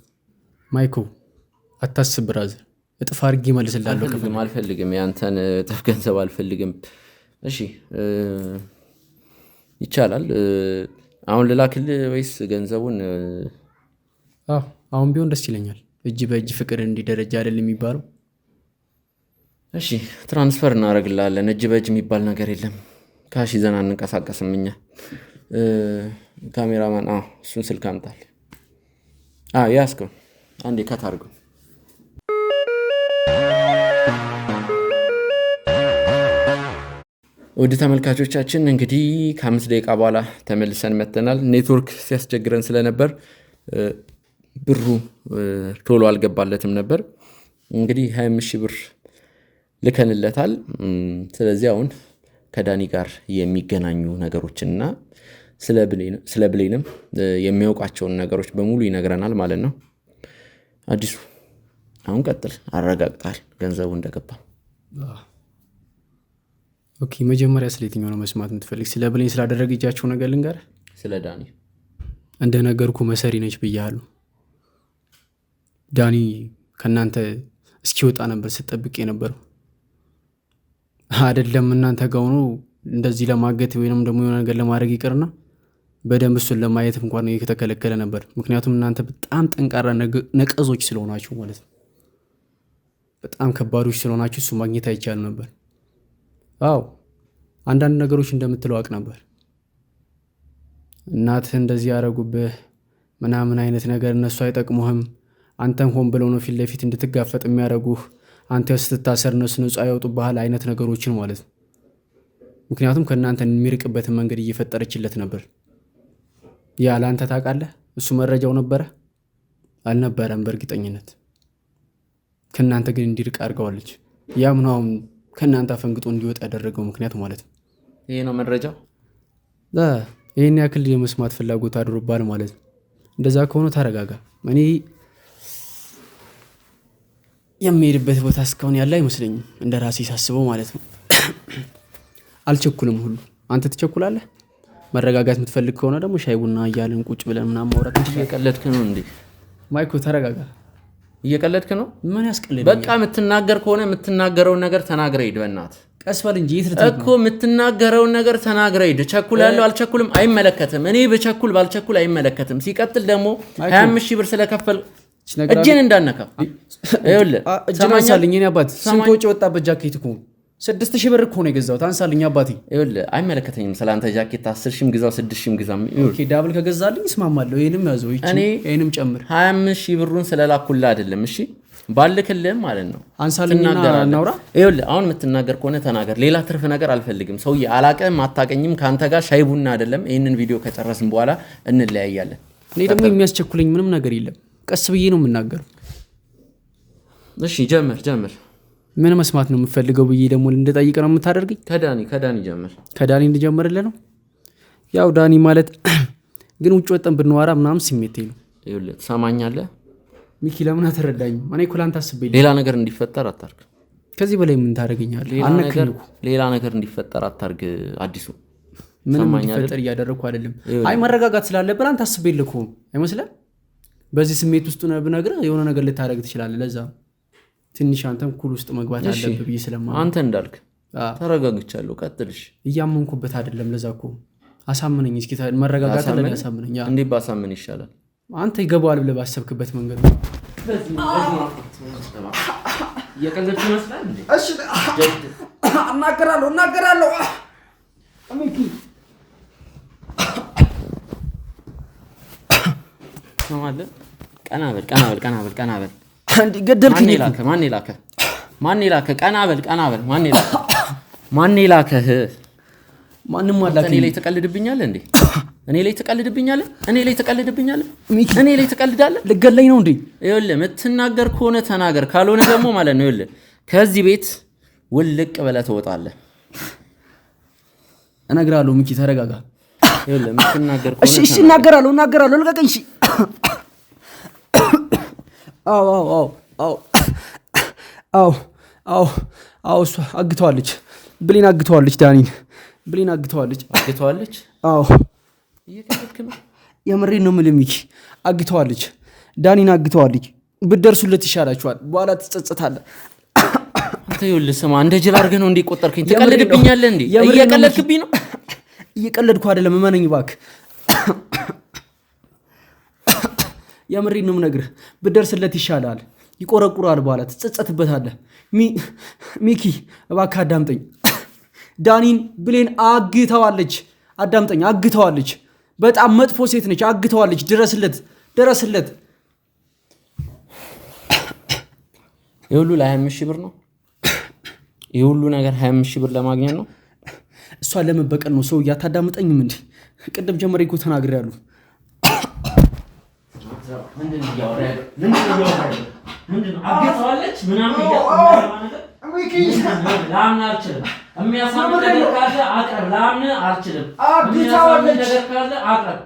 ማይኮ። አታስብ ብራዘር፣ እጥፍ አድርጌ ይመልስልሃለሁ። አልፈልግም፣ ያንተን እጥፍ ገንዘብ አልፈልግም። እሺ ይቻላል። አሁን ልላክልህ ወይስ ገንዘቡን? አሁን ቢሆን ደስ ይለኛል። እጅ በእጅ ፍቅር እንዲህ ደረጃ አይደል የሚባለው? እሺ ትራንስፈር እናደርግልሃለን። እጅ በእጅ የሚባል ነገር የለም። ካሽ ይዘን አንንቀሳቀስም እኛ። ካሜራማን እሱን ስልክ አምጣል። ያስከው አንዴ ከት አድርገው። ውድ ተመልካቾቻችን እንግዲህ ከ5 ደቂቃ በኋላ ተመልሰን መጥተናል። ኔትወርክ ሲያስቸግረን ስለነበር ብሩ ቶሎ አልገባለትም ነበር። እንግዲህ 25,000 ብር ልከንለታል። ስለዚህ አሁን ከዳኒ ጋር የሚገናኙ ነገሮችንና ስለ ብሌንም የሚያውቃቸውን ነገሮች በሙሉ ይነግረናል ማለት ነው። አዲሱ አሁን ቀጥል። አረጋግጣል ገንዘቡ እንደገባ። ኦኬ መጀመሪያ ስለ የትኛው ነው መስማት የምትፈልግ? ስለ ብሌን ስላደረገቻቸው ነገር ልንገርህ? ስለ ዳኒ እንደነገርኩ መሰሪ ነች ብያለሁ። ዳኒ ከእናንተ እስኪወጣ ነበር ስጠብቅ የነበረው። አይደለም እናንተ ጋር ሆኖ እንደዚህ ለማገት ወይንም ደግሞ የሆነ ነገር ለማድረግ ይቅርና በደንብ እሱን ለማየት እንኳን የተከለከለ ነበር። ምክንያቱም እናንተ በጣም ጠንካራ ነቀዞች ስለሆናችሁ ማለት ነው። በጣም ከባዶች ስለሆናችሁ እሱ ማግኘት አይቻልም ነበር። አንዳንድ ነገሮች እንደምትለው አውቅ ነበር። እናትህ እንደዚህ ያደረጉብህ ምናምን አይነት ነገር እነሱ አይጠቅሙህም። አንተን ሆን ብለው ነው ፊት ለፊት እንድትጋፈጥ የሚያደርጉህ። አንተ ስትታሰር እነሱ ነፃ ያወጡብሃል አይነት ነገሮችን ማለት ነው። ምክንያቱም ከእናንተ የሚርቅበትን መንገድ እየፈጠረችለት ነበር። ያ ለአንተ ታውቃለህ? እሱ መረጃው ነበረ አልነበረም? በእርግጠኝነት ከእናንተ ግን እንዲርቅ አድርገዋለች። ያም ነው አሁን ከእናንተ አፈንግጦ እንዲወጣ ያደረገው ምክንያት ማለት ነው። ይሄ ነው መረጃው። ይህን ያክል የመስማት ፍላጎት አድሮባል ማለት ነው። እንደዛ ከሆነ ተረጋጋ። እኔ የሚሄድበት ቦታ እስካሁን ያለ አይመስለኝም፣ እንደ ራሴ ሳስበው ማለት ነው። አልቸኩልም ሁሉ አንተ ትቸኩላለህ። መረጋጋት የምትፈልግ ከሆነ ደግሞ ሻይ ቡና እያልን ቁጭ ብለን ምናምን ማውራት። እየቀለድክ ነው እንዴ? ማይኮ ተረጋጋ። እየቀለድክ ነው? ምን ያስቀልድ? በቃ የምትናገር ከሆነ የምትናገረውን ነገር ተናግረ ሂድ። በእናትህ ቀስ በል እንጂ የት ልትሄድ እኮ የምትናገረውን ነገር ተናግረ ሂድ። ቸኩላለሁ አልቸኩልም አይመለከትም። እኔ በቸኩል ባልቸኩል አይመለከትም። ሲቀጥል ደግሞ 25,000 ብር ስለከፈል እጄን እንዳነካ ይኸውልህ፣ እጅን አንሳልኝ። እኔ አባት ስንት ወጪ ወጣበት ጃኬት እኮ 6,000 ብር እኮ ነው የገዛሁት። አንሳልኝ አባቴ። ይኸውልህ አይመለከተኝም ስላንተ ጃኬት። 10,000 ግዛው 6,000 ግዛም። ኦኬ ዳብል ከገዛልኝ እስማማለሁ። ይሄንም ያዘው ይሄንም ጨምር። 25,000 ብሩን ስለላኩልህ አይደለም እሺ፣ ባልክልህም ማለት ነው። አንሳልኝና እናውራ። ይኸውልህ አሁን የምትናገር ከሆነ ተናገር። ሌላ ትርፍ ነገር አልፈልግም። ሰውዬ አላቀም አታቀኝም። ከአንተ ጋር ሻይ ቡና አይደለም። ይህንን ቪዲዮ ከጨረስን በኋላ እንለያያለን። እኔ ደግሞ የሚያስቸኩለኝ ምንም ነገር የለም። ቀስ ብዬ ነው የምናገረው። እሺ ጀምር። ምን መስማት ነው የምፈልገው ብዬ ደግሞ እንድጠይቅ ነው የምታደርገኝ? ከዳኒ ጀምር። ከዳኒ እንድጀምርልህ ነው? ያው ዳኒ ማለት ግን ውጭ ወጠን ብንዋራ ምናምን ስሜቴ ነው። ይኸውልህ ትሰማኛለህ ሚኪ? ለምን አትረዳኝም? እኔ እኮ ላንተ አስቤልኝ። ሌላ ነገር እንዲፈጠር አታርግ። ከዚህ በላይ ምን ታደርገኛለህ? ሌላ ነገር እንዲፈጠር አታርግ። አዲሱ ምንም እንዲፈጠር እያደረግኩ አይደለም። አይ መረጋጋት ስላለብህ አንተ አስቤልህ እኮ አይመስልም? በዚህ ስሜት ውስጥ ነው ብነግርህ የሆነ ነገር ልታደርግ ትችላለህ። ለዛ ትንሽ አንተም ኩል ውስጥ መግባት አለብህ ብዬ ስለማለት አንተ እንዳልክ ተረጋግቻለሁ። ቀጥልሽ። እያመንኩበት አይደለም። ለዛ እኮ አሳምነኝ እስኪ። መረጋጋት አለ አሳምነኝ። እንዴት ባሳምን ይሻላል? አንተ ይገባዋል ብለህ ባሰብክበት መንገድ ነው። እየቀለድክ ይመስላል እንዴ? እሺ እናገራለሁ። ሰማለህ? ቀና በል አንዴ ገደልከኝ። ማን ላከ? ቀና በል ማን ላከህ? ማንም አላከኝ። እኔ ላይ ተቀልድብኛለህ እንዴ? እኔ ላይ ተቀልዳለህ? ልገለኝ ነው እንዴ? ይኸውልህ የምትናገር ከሆነ ተናገር፣ ካልሆነ ደግሞ ማለት ነው ይኸውልህ ከዚህ ቤት ውልቅ ብለህ ትወጣለህ። እነግርሃለሁ ሚኪ ተረጋጋ። ይኸውልህ የምትናገር ከሆነ እሺ እናገራለሁ። ልቀቀኝ። እሺ አዎ እሷ አግተዋለች። ብሌን አግተዋለች። ዳኒን ብሌን አግተዋለች። አዎ እየቀለድክ ነው? የምሬን ነው የምልህ ሚኪ። አግተዋለች። ዳኒን አግተዋለች። ብትደርሱለት ይሻላችኋል። በኋላ ትጸጸታለህ። አንተ ይኸውልህ ስማ፣ እንደ ጅል አድርገህ ነው እንዲቆጠርከኝ። ትቀልድብኛለህ እንዴ? እየቀለድክብኝ ነው። እየቀለድኩ አይደለም፣ እመነኝ እባክህ። የምሬን ነው የምነግርህ። ብትደርስለት ይሻላል። ይቆረቁራል። በኋላ ትጸጸትበታለህ። ሚኪ እባክህ አዳምጠኝ። ዳኒን ብሌን አግተዋለች። አዳምጠኝ፣ አግተዋለች። በጣም መጥፎ ሴት ነች። አግተዋለች። ድረስለት። የሁሉ ለ25 ሺህ ብር ነው። የሁሉ ነገር 25 ሺህ ብር ለማግኘት ነው። እሷን ለመበቀል ነው። ሰው እያታዳምጠኝም እንዴ? ቅድም ጀመረ እኮ ተናግሬያለሁ። አግተዋለች ምናምን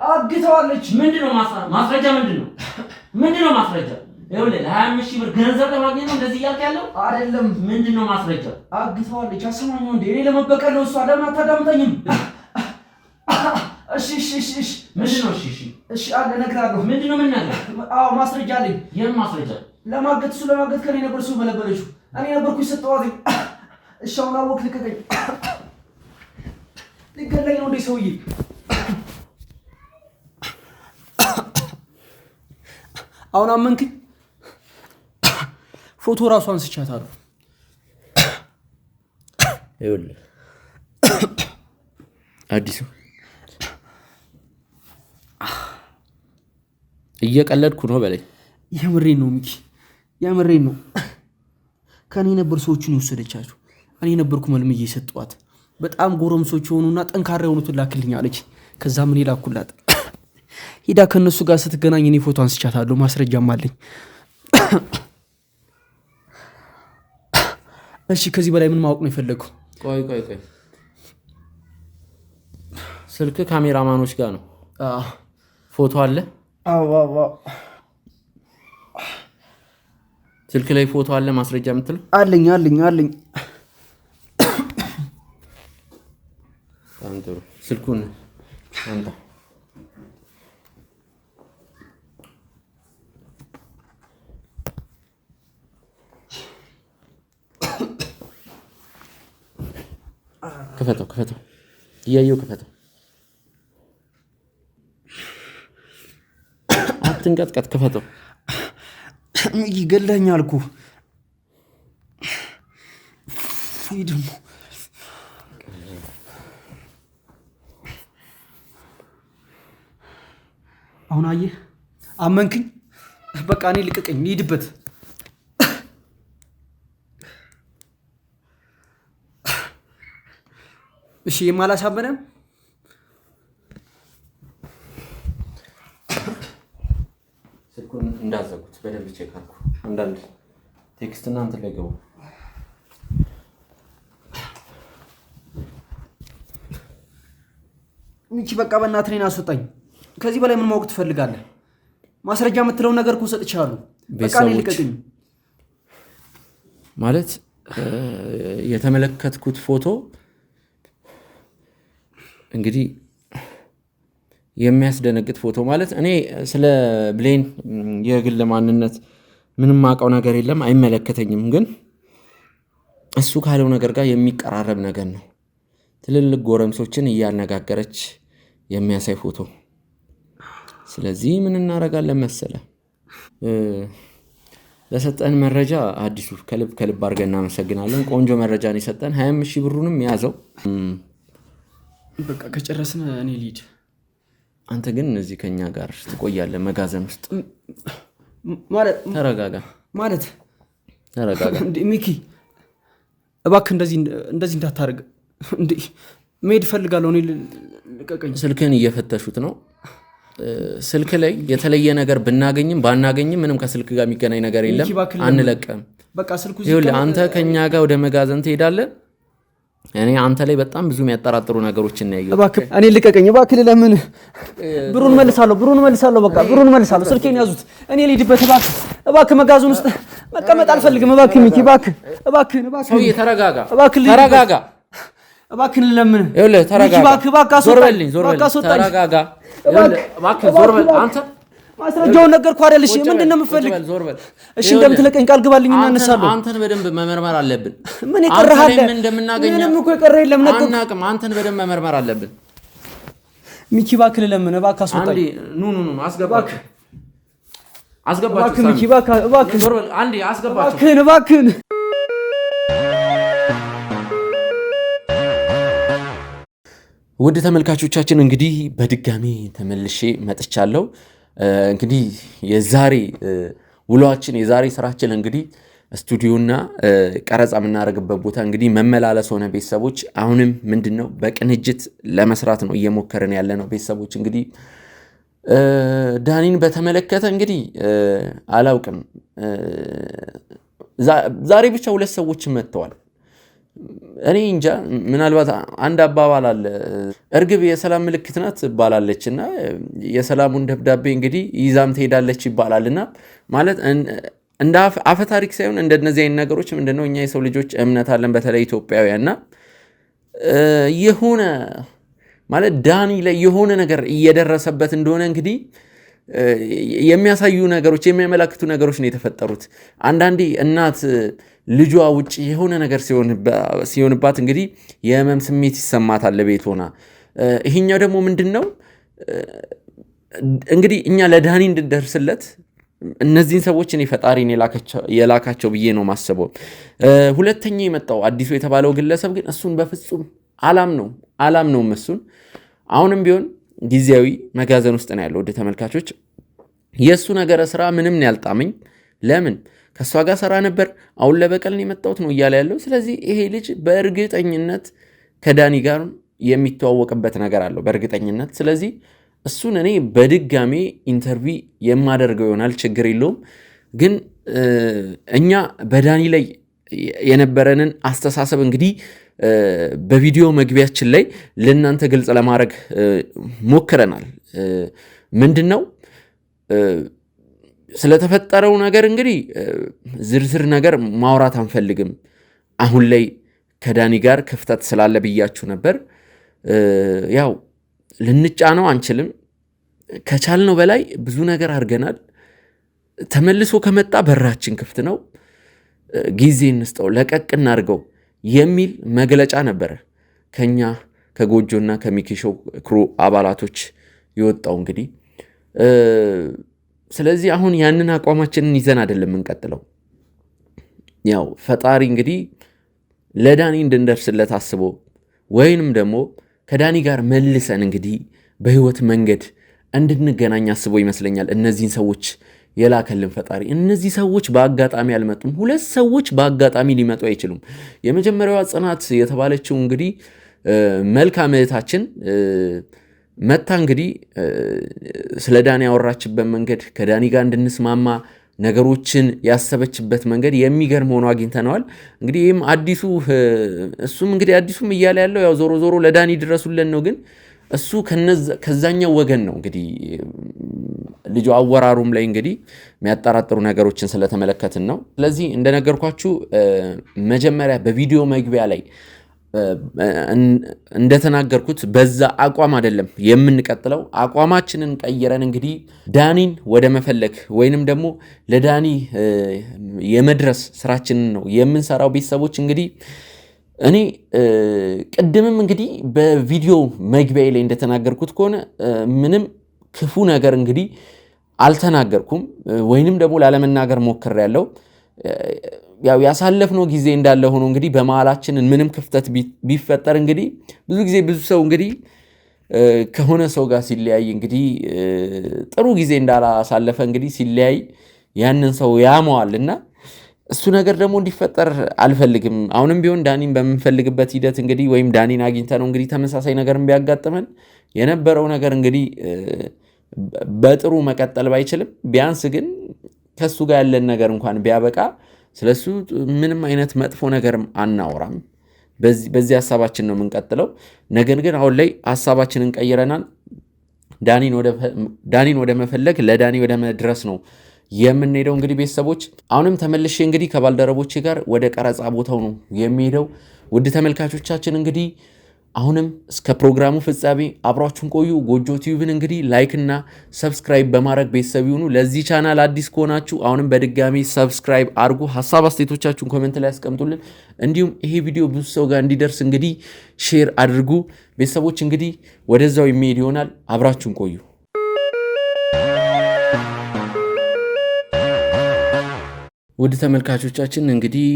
አግተዋለች። ምንድነው ማስረጃ? ምንድነው ማስረጃ? ይኸውልህ ለ25 ሺህ ብር ገንዘብ ለማግኘት ነው እንደዚህ እያልክ ያለው አይደለም። ምንድነው ማስረጃ? አግተዋለች። አሰማኛው እንዴ? እኔ ለመበቀል ነው። እሷ ለምን አታዳምጠኝም? እሺ ምንድነው? እሺ አለ እነግርሃለሁ። ምንድነው የምንነግርህ? አዎ ማስረጃ አለኝ። የምን ማስረጃ? ለማገት ከኔ ነበር እሱ በለበለችው። እኔ ነበርኩ የሰጠኋት። እሺ አሁን አወቅ፣ ልቀቀኝ። ሊገለኝ ነው እንዴ ሰውዬ? አሁን አመንክኝ? ፎቶ ራሱ አንስቻታለሁ። ይኸውልህ አዲሱ እየቀለድኩ ነው በላይ። የምሬን ነው ሚኪ፣ የምሬን ነው። ከኔ ነበር ሰዎቹን የወሰደቻቸው። እኔ ነበርኩ መልምዬ የሰጠኋት። በጣም ጎረምሶች የሆኑና ጠንካራ የሆኑትን ላክልኝ አለች። ከዛ ምን ላኩላት። ሂዳ ከነሱ ጋር ስትገናኝ እኔ ፎቶ አንስቻታለሁ። ማስረጃም አለኝ። እሺ ከዚህ በላይ ምን ማወቅ ነው የፈለገው? ቆይ ስልክ ካሜራማኖች ጋር ነው። ፎቶ አለ? አዎ ስልክ ላይ ፎቶ አለ? ማስረጃ የምትለው? አለኝ። በጣም ጥሩ። ስልኩን አንተ ክፈተው። እያየው ክፈተው። አትንቀጥቀጥ፣ ክፈተው። ይገለኛል እኮ ደግሞ አሁን አየህ፣ አመንክኝ። በቃ እኔ ልቀቀኝ፣ ልሂድበት። እሺ የማላሳበነም ስልኩን እንዳዘጉት በደንብ ቼክ አድርጉ። አንዳንድ ቴክስትና እንትን ላይ ገቡ። ሚኪ በቃ በእናትህ እኔን አስወጣኝ። ከዚህ በላይ ምን ማወቅ ትፈልጋለህ? ማስረጃ የምትለውን ነገር እኮ ሰጥቻለሁ። በቃ እኔን ልቀቀኝ። ማለት የተመለከትኩት ፎቶ እንግዲህ የሚያስደነግጥ ፎቶ ማለት እኔ ስለ ብሌን የግል ማንነት ምንም ማውቀው ነገር የለም፣ አይመለከተኝም። ግን እሱ ካለው ነገር ጋር የሚቀራረብ ነገር ነው። ትልልቅ ጎረምሶችን እያነጋገረች የሚያሳይ ፎቶ። ስለዚህ ምን እናደርጋለን መሰለ፣ ለሰጠን መረጃ አዲሱ ከልብ አድርገን እናመሰግናለን። ቆንጆ መረጃን የሰጠን 25 ሺህ ብሩንም ያዘው። በቃ ከጨረስን እኔ ልሂድ። አንተ ግን እዚህ ከኛ ጋር ትቆያለህ መጋዘን ውስጥ ማለት። ተረጋጋ ማለት ተረጋጋ። ሚኪ እባክህ እንደዚህ እንዳታደርግ። እንዴ መሄድ እፈልጋለሁ። እኔ ልቀቀኝ። ስልክህን እየፈተሹት ነው። ስልክ ላይ የተለየ ነገር ብናገኝም ባናገኝም ምንም ከስልክ ጋር የሚገናኝ ነገር የለም። አንለቀም። በቃ ስልኩ ይኸውልህ አንተ ከኛ ጋር ወደ መጋዘን ትሄዳለህ። እኔ አንተ ላይ በጣም ብዙ የሚያጠራጥሩ ነገሮችን ነው ያየሁት። እባክህ እኔ ልቀቀኝ። እባክህ ለምን ብሩን መልሳለሁ። በቃ ብሩን መልሳለሁ። ስልኬን ያዙት። እኔ ልሂድበት። እባክህ መጋዘን ውስጥ መቀመጥ አልፈልግም። እባክህ ሚኪ፣ እባክህ ሰውዬ ተረጋጋ። እባክህ ለምን ይኸውልህ ተረጋጋ። እባክህ ዞር በልኝ። ተረጋጋ። እባክህ ዞር በል አንተ። ማስረጃውን ነገርኩህ አይደል? እሺ ምንድነው የምፈልግ? እሺ እንደምትለቀኝ ቃል ግባልኝ እና እነሳለሁ። አንተን በደንብ መመርመር አለብን። ምን ይቀርሃል? ምንም እኮ የቀረ የለም። አናውቅም። አንተን በደንብ መመርመር አለብን። ሚኪ እባክህ ለምን? እባክህ አስወጣኝ። ኑ አስገባክ። አስገባችሁ ሚኪ እባክህ አንዴ አስገባችሁ እባክህ ውድ ተመልካቾቻችን እንግዲህ በድጋሚ ተመልሼ መጥቻለሁ። እንግዲህ የዛሬ ውሏችን የዛሬ ስራችን እንግዲህ ስቱዲዮና ቀረጻ የምናደርግበት ቦታ እንግዲህ መመላለስ ሆነ። ቤተሰቦች አሁንም ምንድነው በቅንጅት ለመስራት ነው እየሞከርን ያለ ነው። ቤተሰቦች እንግዲህ ዳኒን በተመለከተ እንግዲህ አላውቅም፣ ዛሬ ብቻ 2 ሰዎች መጥተዋል። እኔ እንጃ፣ ምናልባት አንድ አባባል አለ፣ እርግብ የሰላም ምልክት ናት ትባላለች እና የሰላሙን ደብዳቤ እንግዲህ ይዛም ትሄዳለች ይባላልና ማለት እንደ አፈ ታሪክ ሳይሆን እንደነዚህ አይነት ነገሮች ምንድነው እኛ የሰው ልጆች እምነት አለን፣ በተለይ ኢትዮጵያውያንና የሆነ ማለት ዳኒ ላይ የሆነ ነገር እየደረሰበት እንደሆነ እንግዲህ የሚያሳዩ ነገሮች የሚያመላክቱ ነገሮች ነው የተፈጠሩት። አንዳንዴ እናት ልጇ ውጪ የሆነ ነገር ሲሆንባት እንግዲህ የህመም ስሜት ይሰማታል ቤት ሆና። ይሄኛው ደግሞ ምንድነው እንግዲህ እኛ ለዳኒ እንድንደርስለት እነዚህን ሰዎች እኔ ፈጣሪን የላካቸው ብዬ ነው ማስበው። ሁለተኛ የመጣው አዲሱ የተባለው ግለሰብ ግን እሱን በፍጹም አላምነውም እሱን። አሁንም ቢሆን ጊዜያዊ መጋዘን ውስጥ ነው ያለው። ወደ ተመልካቾች የእሱ ነገረ ስራ ምንም ነው ያልጣመኝ። ለምን ከእሷ ጋር ሰራ ነበር፣ አሁን ለበቀል ነው የመጣሁት ነው እያለ ያለው። ስለዚህ ይሄ ልጅ በእርግጠኝነት ከዳኒ ጋር የሚተዋወቅበት ነገር አለው በእርግጠኝነት። ስለዚህ እሱን እኔ በድጋሜ ኢንተርቪው የማደርገው ይሆናል፣ ችግር የለውም። ግን እኛ በዳኒ ላይ የነበረንን አስተሳሰብ እንግዲህ በቪዲዮ መግቢያችን ላይ ለእናንተ ግልጽ ለማድረግ ሞክረናል። ምንድነው ስለተፈጠረው ነገር እንግዲህ ዝርዝር ነገር ማውራት አንፈልግም። አሁን ላይ ከዳኒ ጋር ክፍተት ስላለ ብያችሁ ነበር። ያው ልንጫነው አንችልም። ከቻልነው በላይ ብዙ ነገር አድርገናል። ተመልሶ ከመጣ በራችን ክፍት ነው። ጊዜ እንስጠው፣ ለቀቅ እናድርገው የሚል መግለጫ ነበረ ከኛ ከጎጆና ከሚኪ ሾው ክሩ አባላቶች የወጣው እንግዲህ። ስለዚህ አሁን ያንን አቋማችንን ይዘን አይደለም የምንቀጥለው። ያው ፈጣሪ እንግዲህ ለዳኒ እንድንደርስለት አስቦ ወይንም ደግሞ ከዳኒ ጋር መልሰን እንግዲህ በህይወት መንገድ እንድንገናኝ አስቦ ይመስለኛል እነዚህን ሰዎች የላከልን ፈጣሪ። እነዚህ ሰዎች በአጋጣሚ አልመጡም። 2 ሰዎች በአጋጣሚ ሊመጡ አይችሉም። የመጀመሪያዋ ጽናት የተባለችው እንግዲህ መልካም እህታችን መታ እንግዲህ ስለ ዳኒ ያወራችበት መንገድ ከዳኒ ጋር እንድንስማማ ነገሮችን ያሰበችበት መንገድ የሚገርም ሆኖ አግኝተነዋል። እንግዲህ ይህም እሱም እንግዲህ አዲሱም እያለ ያለው ያው ዞሮ ዞሮ ለዳኒ ድረሱልን ነው። ግን እሱ ከዛኛው ወገን ነው እንግዲህ ልጁ አወራሩም ላይ እንግዲህ የሚያጠራጥሩ ነገሮችን ስለተመለከትን ነው። ስለዚህ እንደነገርኳችሁ መጀመሪያ በቪዲዮ መግቢያ ላይ እንደተናገርኩት በዛ አቋም አይደለም የምንቀጥለው። አቋማችንን ቀይረን እንግዲህ ዳኒን ወደ መፈለግ ወይንም ደግሞ ለዳኒ የመድረስ ስራችንን ነው የምንሰራው። ቤተሰቦች እንግዲህ እኔ ቅድምም እንግዲህ በቪዲዮ መግቢያ ላይ እንደተናገርኩት ከሆነ ምንም ክፉ ነገር እንግዲህ አልተናገርኩም ወይንም ደግሞ ላለመናገር ሞክሬያለሁ። ያው ያሳለፍነው ጊዜ እንዳለ ሆኖ እንግዲህ በመሃላችን ምንም ክፍተት ቢፈጠር እንግዲህ ብዙ ሰው እንግዲህ ከሆነ ሰው ጋር ሲለያይ እንግዲህ ጥሩ ጊዜ እንዳላሳለፈ እንግዲህ ሲለያይ ያንን ሰው ያመዋልና እሱ ነገር ደግሞ እንዲፈጠር አልፈልግም። አሁንም ቢሆን ዳኒን በምንፈልግበት ሂደት እንግዲህ ወይም ዳኒን አግኝተ ነው እንግዲህ ተመሳሳይ ነገር ቢያጋጥመን የነበረው ነገር እንግዲህ በጥሩ መቀጠል ባይችልም ቢያንስ ግን ከሱ ጋር ያለን ነገር እንኳን ቢያበቃ ስለሱ ምንም አይነት መጥፎ ነገርም አናወራም። በዚህ ሐሳባችን ነው የምንቀጥለው። ነገር ግን አሁን ላይ ሐሳባችንን ቀይረናል። ዳኒን ወደ መፈለግ ለዳኒ ወደ መድረስ ነው የምንሄደው። እንግዲህ ቤተሰቦች አሁንም ተመልሼ እንግዲህ ከባልደረቦቼ ጋር ወደ ቀረጻ ቦታው ነው የሚሄደው። ውድ ተመልካቾቻችን እንግዲህ አሁንም እስከ ፕሮግራሙ ፍጻሜ አብራችሁን ቆዩ። ጎጆ ቲዩብን እንግዲህ ላይክ እና ሰብስክራይብ በማድረግ ቤተሰብ ይሁኑ። ለዚህ ቻናል አዲስ ከሆናችሁ አሁንም በድጋሚ ሰብስክራይብ አድርጉ። ሐሳብ አስተያየቶቻችሁን ኮሜንት ላይ ያስቀምጡልን። እንዲሁም ይሄ ቪዲዮ ብዙ ሰው ጋር እንዲደርስ እንግዲህ ሼር አድርጉ። ቤተሰቦች እንግዲህ ወደዛው የሚሄድ ይሆናል። አብራችሁን ቆዩ። ውድ ተመልካቾቻችን እንግዲህ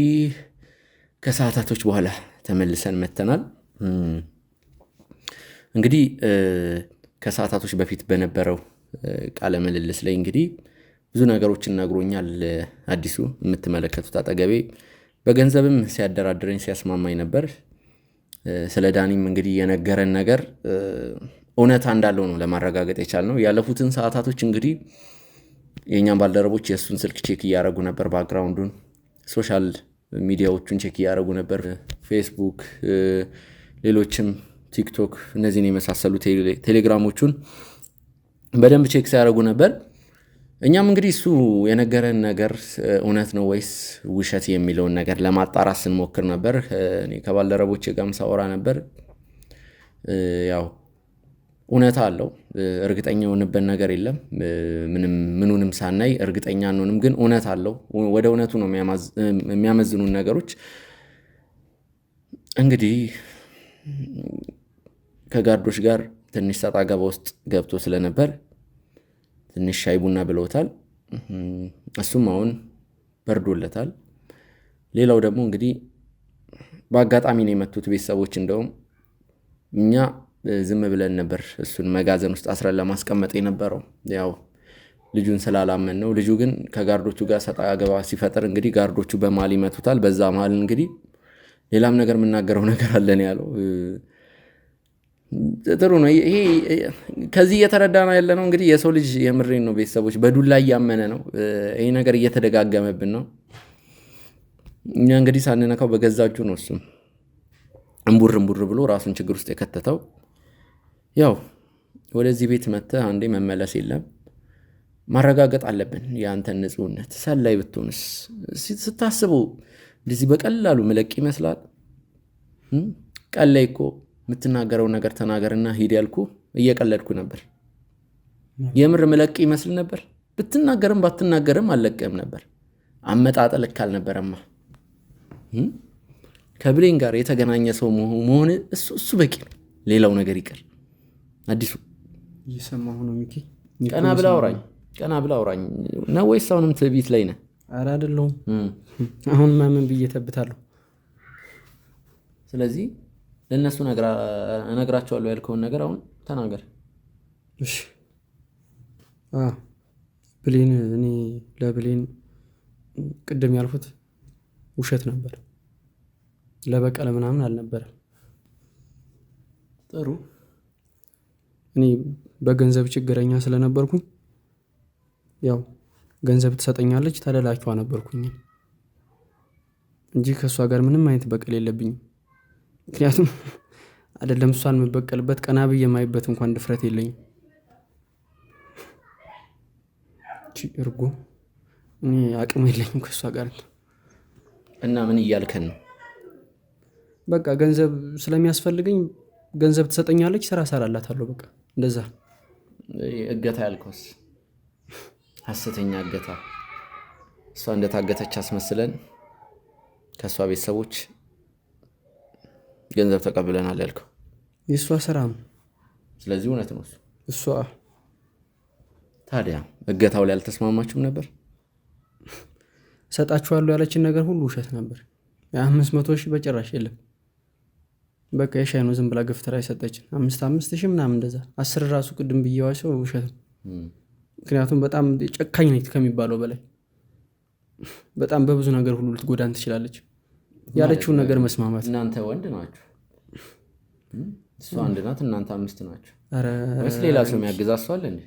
ከሰዓታቶች በኋላ ተመልሰን መተናል። እንግዲህ ከሰዓታቶች በፊት በነበረው ቃለ ምልልስ ላይ እንግዲህ ብዙ ነገሮችን ነግሮኛል። አዲሱ የምትመለከቱት አጠገቤ በገንዘብም ሲያደራድረኝ ሲያስማማኝ ነበር። ስለ ዳኒም እንግዲህ የነገረን ነገር እውነታ እንዳለው ነው ለማረጋገጥ የቻልነው። ያለፉትን ሰዓታቶች እንግዲህ የእኛም ባልደረቦች የእሱን ስልክ ቼክ እያደረጉ ነበር፣ ባክግራውንዱን፣ ሶሻል ሚዲያዎቹን ቼክ እያደረጉ ነበር፣ ፌስቡክ፣ ሌሎችም ቲክቶክ፣ እነዚህን የመሳሰሉ ቴሌግራሞቹን በደንብ ቼክ ሲያደርጉ ነበር። እኛም እንግዲህ እሱ የነገረን ነገር እውነት ነው ወይስ ውሸት የሚለውን ነገር ለማጣራት ስንሞክር ነበር። እኔ ከባልደረቦቼ ጋርም ሳወራ ነበር። ያው እውነታ አለው፣ እርግጠኛ የሆንበት ነገር የለም። ምኑንም ሳናይ እርግጠኛ አንሆንም፣ ግን እውነት አለው። ወደ እውነቱ ነው የሚያመዝኑን ነገሮች። እንግዲህ ከጋርዶች ጋር ትንሽ ሰጣ ገባ ውስጥ ገብቶ ስለነበር ትንሽ ሻይ ቡና ብለውታል። እሱም አሁን በርዶለታል። ሌላው ደግሞ እንግዲህ በአጋጣሚ ነው የመቱት ቤተሰቦች። እንደውም እኛ ዝም ብለን ነበር እሱን መጋዘን ውስጥ አስረን ለማስቀመጥ የነበረው፣ ያው ልጁን ስላላመን ነው። ልጁ ግን ከጋርዶቹ ጋር ሰጣ ገባ ሲፈጥር እንግዲህ ጋርዶቹ በመሀል ይመቱታል። በዛ መሀል እንግዲህ ሌላም ነገር የምናገረው ነገር አለን ያለው ጥሩ ነው። ይሄ ከዚህ እየተረዳ ነው ያለ ነው። እንግዲህ የሰው ልጅ የምሬን ነው ቤተሰቦች በዱላ እያመነ ነው። ይሄ ነገር እየተደጋገመብን ነው። እኛ እንግዲህ ሳንነካው በገዛ እጁ ነው እሱም እምቡር ብሎ ራሱን ችግር ውስጥ የከተተው። ያው ወደዚህ ቤት መጥተህ አንዴ መመለስ የለም፣ ማረጋገጥ አለብን የአንተን ንጹህነት። ሰላይ ብትሆንስ ስታስበው እንደዚህ በቀላሉ ምለቅ ይመስላል። ቀን ላይ እኮ የምትናገረው ነገር ተናገርና ሂድ ያልኩ እየቀለድኩ ነበር። የምር ምለቅ ይመስል ነበር። ብትናገርም ባትናገርም አልለቅም ነበር። አመጣጥ ልክ አልነበረማ። ከብሌን ጋር የተገናኘ ሰው መሆን እሱ በቂ ነው። ሌላው ነገር ይቀር። አዲሱ እየሰማሁ ነው ሚኪ። ቀና ብላ አውራኝ ነው ወይስ አሁንም ትዕቢት ላይ ነህ? ኧረ አይደለሁም። አሁን ምን ብዬ ተብታለሁ? ስለዚህ ለእነሱ እነግራቸዋለሁ ያልከውን ነገር አሁን ተናገር። እሺ ብሌን፣ እኔ ለብሌን ቅድም ያልኩት ውሸት ነበር፣ ለበቀለ ምናምን አልነበረም። ጥሩ። እኔ በገንዘብ ችግረኛ ስለነበርኩኝ ያው ገንዘብ ትሰጠኛለች ተለላኪዋ ነበርኩኝ እንጂ ከእሷ ጋር ምንም አይነት በቀል የለብኝም። ምክንያቱም አይደለም እሷን የምበቀልበት ቀና ብዬ የማይበት እንኳን ድፍረት የለኝም። እርጎ እኔ አቅም የለኝም ከእሷ ጋር። እና ምን እያልከን ነው? በቃ ገንዘብ ስለሚያስፈልገኝ ገንዘብ ትሰጠኛለች፣ ስራ እሰራላታለሁ። በቃ እንደዛ። እገታ ያልከውስ? ሐሰተኛ እገታ። እሷ እንደታገተች አስመስለን ከእሷ ቤተሰቦች ገንዘብ ተቀብለናል ያልከው የእሷ ስራ ነው። ስለዚህ እውነት ነው እሷ። ታዲያ እገታው ላይ አልተስማማችሁም ነበር? ሰጣችኋለሁ ያለችን ነገር ሁሉ ውሸት ነበር። 500 ሺህ በጭራሽ የለም። በቃ የሻይ ነው ዝም ብላ ገፍትራ የሰጠችን 5 ሺህ ምናምን እንደዛ። 10 ራሱ ቅድም ብዬዋቸው ውሸት ነው። ምክንያቱም በጣም ጨካኝ ነች ከሚባለው በላይ። በጣም በብዙ ነገር ሁሉ ልትጎዳን ትችላለች። ያለችውን ነገር መስማማት። እናንተ ወንድ ናችሁ፣ እሷ አንድ ናት፣ እናንተ 5 ናችሁ። ወይስ ሌላ ሰው የሚያግዛት ሰው አለ እንዴ?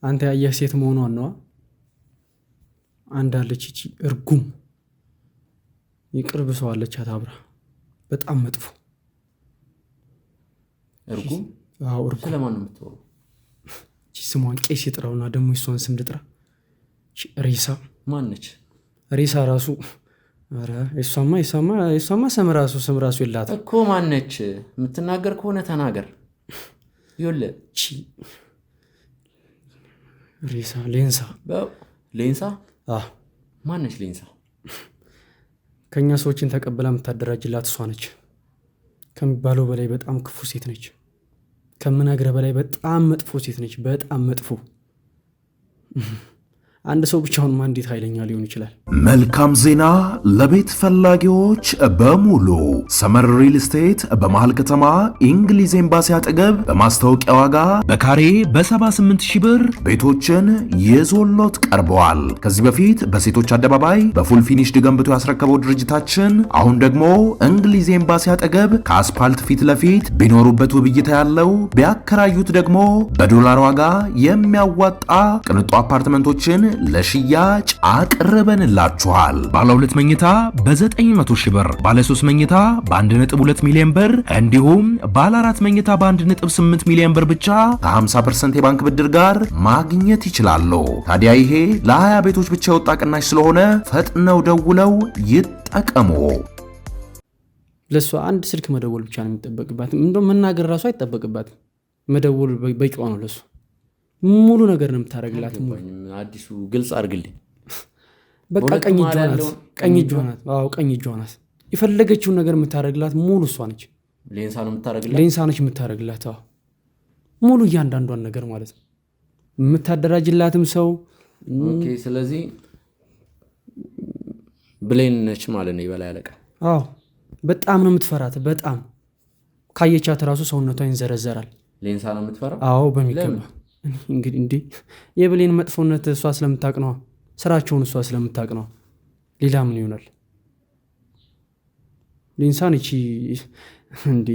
አንተ ያየህ ሴት መሆኗን ነዋ። አንዳለች እቺ እርጉም ይቅርብ ሰው አለቻት አብራ፣ በጣም መጥፎ እርጉም። አዎ እርጉም። ስለማን ነው የምትወሩ? እቺ ስሟን ቄስ ይጥራውና ደግሞ እሷን ስም ልጥራ። ሪሳ ማን ነች? ሪሳ ራሱ አረ እሷማ ስም ራሱ የላትም እኮ። ማን ነች? የምትናገር ከሆነ ተናገር። ይኸውልህ እቺ ሪሳ ሌንሳ ማን ነች ሌንሳ? ከኛ ሰዎችን ተቀብላ የምታደራጅላት እሷ ነች። ከሚባለው በላይ በጣም ክፉ ሴት ነች። ከምነግርህ በላይ በጣም መጥፎ ሴት ነች። በጣም መጥፎ። አንድ ሰው ብቻውን እንዴት ኃይለኛ ሊሆን ይችላል? መልካም ዜና ለቤት ፈላጊዎች በሙሉ ሰመር ሪል ስቴት በመሃል ከተማ እንግሊዝ ኤምባሲ አጠገብ በማስታወቂያ ዋጋ በካሬ በ78,000 ብር ቤቶችን ይዞሎት ቀርበዋል። ከዚህ በፊት በሴቶች አደባባይ በፉል ፊኒሽድ ገንብቶ ያስረከበው ድርጅታችን አሁን ደግሞ እንግሊዝ ኤምባሲ አጠገብ ከአስፓልት ፊት ለፊት ቢኖሩበት ውብይታ ያለው ቢያከራዩት ደግሞ በዶላር ዋጋ የሚያዋጣ ቅንጡ አፓርትመንቶችን ለሽያጭ አቅርበንላችኋል። ባለ 2 መኝታ በ900,000 ብር፣ ባለ 3 መኝታ በ1.2 ሚሊዮን ብር እንዲሁም ባለ 4 መኝታ በ1.8 ሚሊዮን ብር ብቻ ከ50% የባንክ ብድር ጋር ማግኘት ይችላሉ። ታዲያ ይሄ ለ20 ቤቶች ብቻ የወጣ ቅናሽ ስለሆነ ፈጥነው ደውለው ይጠቀሙ። ለሷ አንድ ስልክ መደወል ብቻ ነው የሚጠበቅባት። እንደው መናገር ራሱ አይጠበቅባትም። መደወል በቂዋ ነው ለሱ። ሙሉ ነገር ነው የምታደርግላት። አዲሱ ግልጽ አድርግልኝ። በቃ ቀኝ እጇ ናት። አዎ ቀኝ እጇ ናት። የፈለገችውን ነገር የምታደርግላት ሙሉ እሷ ነች። ሌንሳ ነች የምታደርግላት። አዎ ሙሉ እያንዳንዷን ነገር ማለት ነው የምታደራጅላትም ሰው። ኦኬ ስለዚህ ብሌን ነች ማለት ነው የበላይ አለቃ። አዎ በጣም ነው የምትፈራት። በጣም ካየቻት ራሱ ሰውነቷ ይንዘረዘራል። ሌንሳ ነው የምትፈራው? አዎ በሚገባ እንግዲህ እንዴ የብሌን መጥፎነት እሷ ስለምታውቅ ነው። ስራቸውን እሷ ስለምታውቅ ነው። ሌላ ምን ይሆናል? ሌንሳን እቺ እንዴ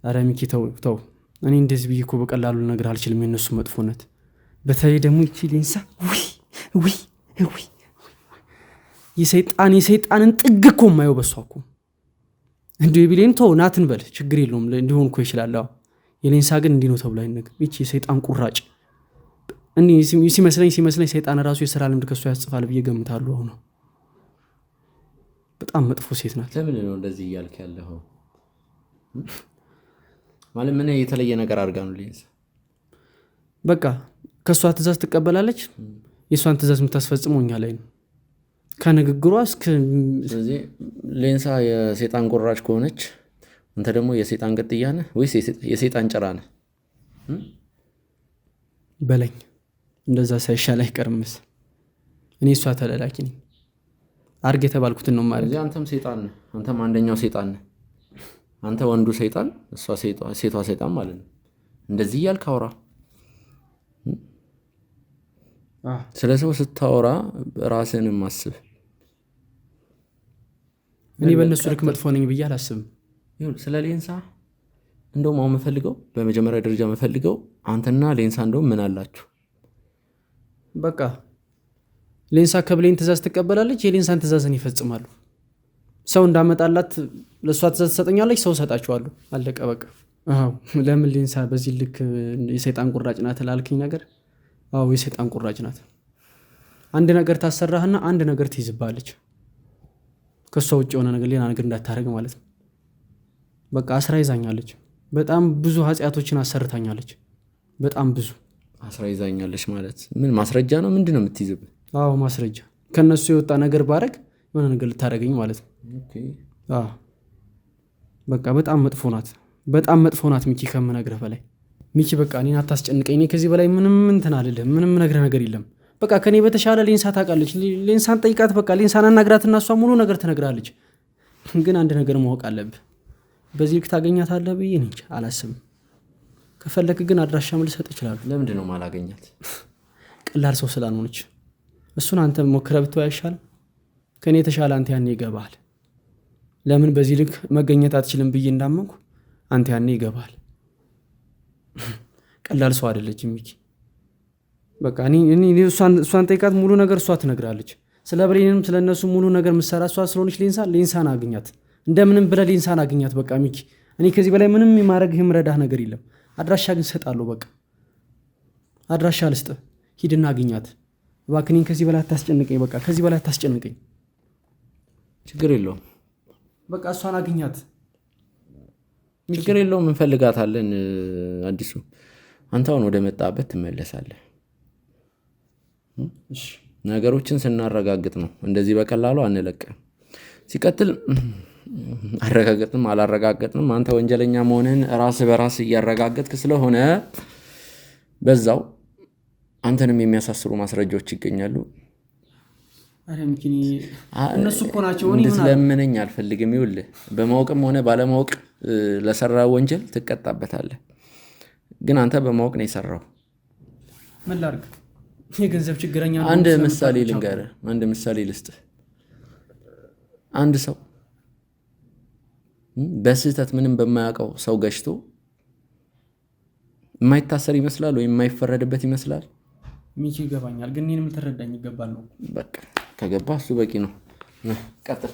ኧረ ሚኪ ተው። እኔ እንደዚህ ብዬ እኮ በቀላሉ ነገር አልችልም የነሱ መጥፎነት። በተለይ ደግሞ እቺ ሌንሳ ውይ የሰይጣንን ጥግ እኮ የማየው በሷ እኮ። እንዴ የብሌን ተው ናትን በል ችግር የለውም እንዲሆን እኮ ይችላል። አዎ የሌንሳ ግን እንዲህ ነው ተብሎ አይነገር። እቺ የሰይጣን ቁራጭ እንዴ ሲመስለኝ ሰይጣን ራሱ የሥራ ልምድ ከሷ ያጽፋል ብዬ ገምታለሁ። አሁን በጣም መጥፎ ሴት ናት። ለምን ነው እንደዚህ እያልክ ያለው? ማለት ምን የተለየ ነገር አድርጋ ነው ሌንሳ? በቃ ከሷ ትእዛዝ ትቀበላለች። የሷን ትእዛዝ የምታስፈጽመው እኛ ላይ ነው ከንግግሯ እስከ። ስለዚህ ሌንሳ የሰይጣን ቁራጭ ከሆነች አንተ ደግሞ የሰይጣን ቅጥያ ነህ ወይስ የሰይጣን ጭራ ነህ? በለኝ እንደዛ ሳይሻል አይቀርምስ። እኔ እሷ ተላላኪ ነኝ። አርግ የተባልኩትን ነው ማለት። አንተም ሰይጣን ነህ። አንተም አንደኛው ሰይጣን ነህ። አንተ ወንዱ ሰይጣን፣ እሷ ሴቷ ሰይጣን ማለት ነው። እንደዚህ እያልክ አውራ። ስለ ሰው ስታወራ ራስህንም አስብ። እኔ በእነሱ ልክ መጥፎ ነኝ ብዬ አላስብም። ስለ ሌንሳ እንደውም አሁን በመጀመሪያ ደረጃ መፈልገው አንተና ሌንሳ እንደውም ምን አላችሁ? በቃ ሌንሳ ከብሌን ትእዛዝ ትቀበላለች። የሌንሳን ትእዛዝን ይፈጽማሉ። ሰው እንዳመጣላት ለእሷ ትእዛዝ ትሰጠኛለች። ሰው ሰጣችኋለሁ። አለቀ በቃ። ለምን ሌንሳ በዚህ ልክ የሰይጣን ቁራጭ ናት ላልክኝ ነገር፣ አዎ የሰይጣን ቁራጭ ናት። አንድ ነገር ታሰራህና አንድ ነገር ትይዝባለች። ከሷ ውጭ የሆነ ነገር ሌላ ነገር እንዳታረግ ማለት ነው። በቃ አስራ ይዛኛለች። በጣም ብዙ ኃጢአቶችን አሰርታኛለች። በጣም ብዙ አስራ ይዛኛለች ማለት ምን ማስረጃ ነው? ምንድነው የምትይዝብህ? አዎ ማስረጃ። ከነሱ የወጣ ነገር ባረግ የሆነ ነገር ልታረገኝ ማለት ነው። አዎ በቃ በጣም መጥፎ ናት። በጣም መጥፎ ናት ሚኪ፣ ከምነግርህ በላይ ሚኪ። በቃ እኔን አታስጨንቀኝ። እኔ ከዚህ በላይ ምንም እንትን አልልህም። ምንም ነግረህ ነገር የለም። በቃ ከኔ በተሻለ ሌንሳ ታውቃለች። ሌንሳን ጠይቃት። በቃ ሌንሳን አናግራትና እሷ ሙሉ ነገር ትነግራለች። ግን አንድ ነገር ማወቅ አለብህ። በዚህ ልክ ታገኛታለህ ብዬ እኔ አላስብም። ከፈለክ ግን አድራሻ ልሰጥ እችላለሁ። ለምንድን ነው ማላገኛት? ቀላል ሰው ስላልሆነች። እሱን አንተ ሞክረህ ብትው አይሻልም? ከኔ የተሻለ አንተ ያኔ ይገባል። ለምን በዚህ ልክ መገኘት አትችልም ብዬ እንዳመንኩ አንተ ያኔ ይገባል። ቀላል ሰው አይደለችም ሚኪ። በቃ እኔ እሷን ጠይቃት። ሙሉ ነገር እሷ ትነግራለች። ስለ ብሌንም ስለነሱ ሙሉ ነገር ምሰራ እሷ ስለሆነች ሌንሳን አግኛት። እንደምንም ብለህ ሌንሳን አግኛት። በቃ ሚኪ፣ እኔ ከዚህ በላይ ምንም የማድረግህ የምረዳህ ነገር የለም። አድራሻ ግን እሰጣለሁ። በቃ አድራሻ ልስጥህ። ሂድና አግኛት እባክህ። እኔን ከዚህ በላይ አታስጨንቀኝ። በቃ ከዚህ በላይ አታስጨንቀኝ። ችግር የለውም። በቃ እሷን አግኛት። ችግር የለውም። እንፈልጋታለን። አዲሱ አንተ አሁን ወደ መጣበት ትመለሳለህ። ነገሮችን ስናረጋግጥ ነው። እንደዚህ በቀላሉ አንለቅም። ሲቀጥል አረጋግጥንም አላረጋግጥንም አንተ ወንጀለኛ መሆንህን ራስ በራስ እያረጋገጥክ ስለሆነ በዛው አንተንም የሚያሳስሩ ማስረጃዎች ይገኛሉ። እነሱ እኮ ናቸው። እንድትለምነኝ አልፈልግም። ይኸውልህ በማወቅም ሆነ ባለማወቅ ለሰራ ወንጀል ትቀጣበታለህ። ግን አንተ በማወቅ ነው የሰራው። ምን ላድርግ? የገንዘብ ችግረኛ። አንድ ምሳሌ ልንገርህ፣ አንድ ምሳሌ ልስጥህ። አንድ ሰው በስህተት ምንም በማያውቀው ሰው ገጭቶ የማይታሰር ይመስላል ወይም የማይፈረድበት ይመስላል? ሚኪ ይገባኛል፣ ግን እኔንም ልትረዳኝ ይገባል ነው። በቃ ከገባ እሱ በቂ ነው። ቀጥል።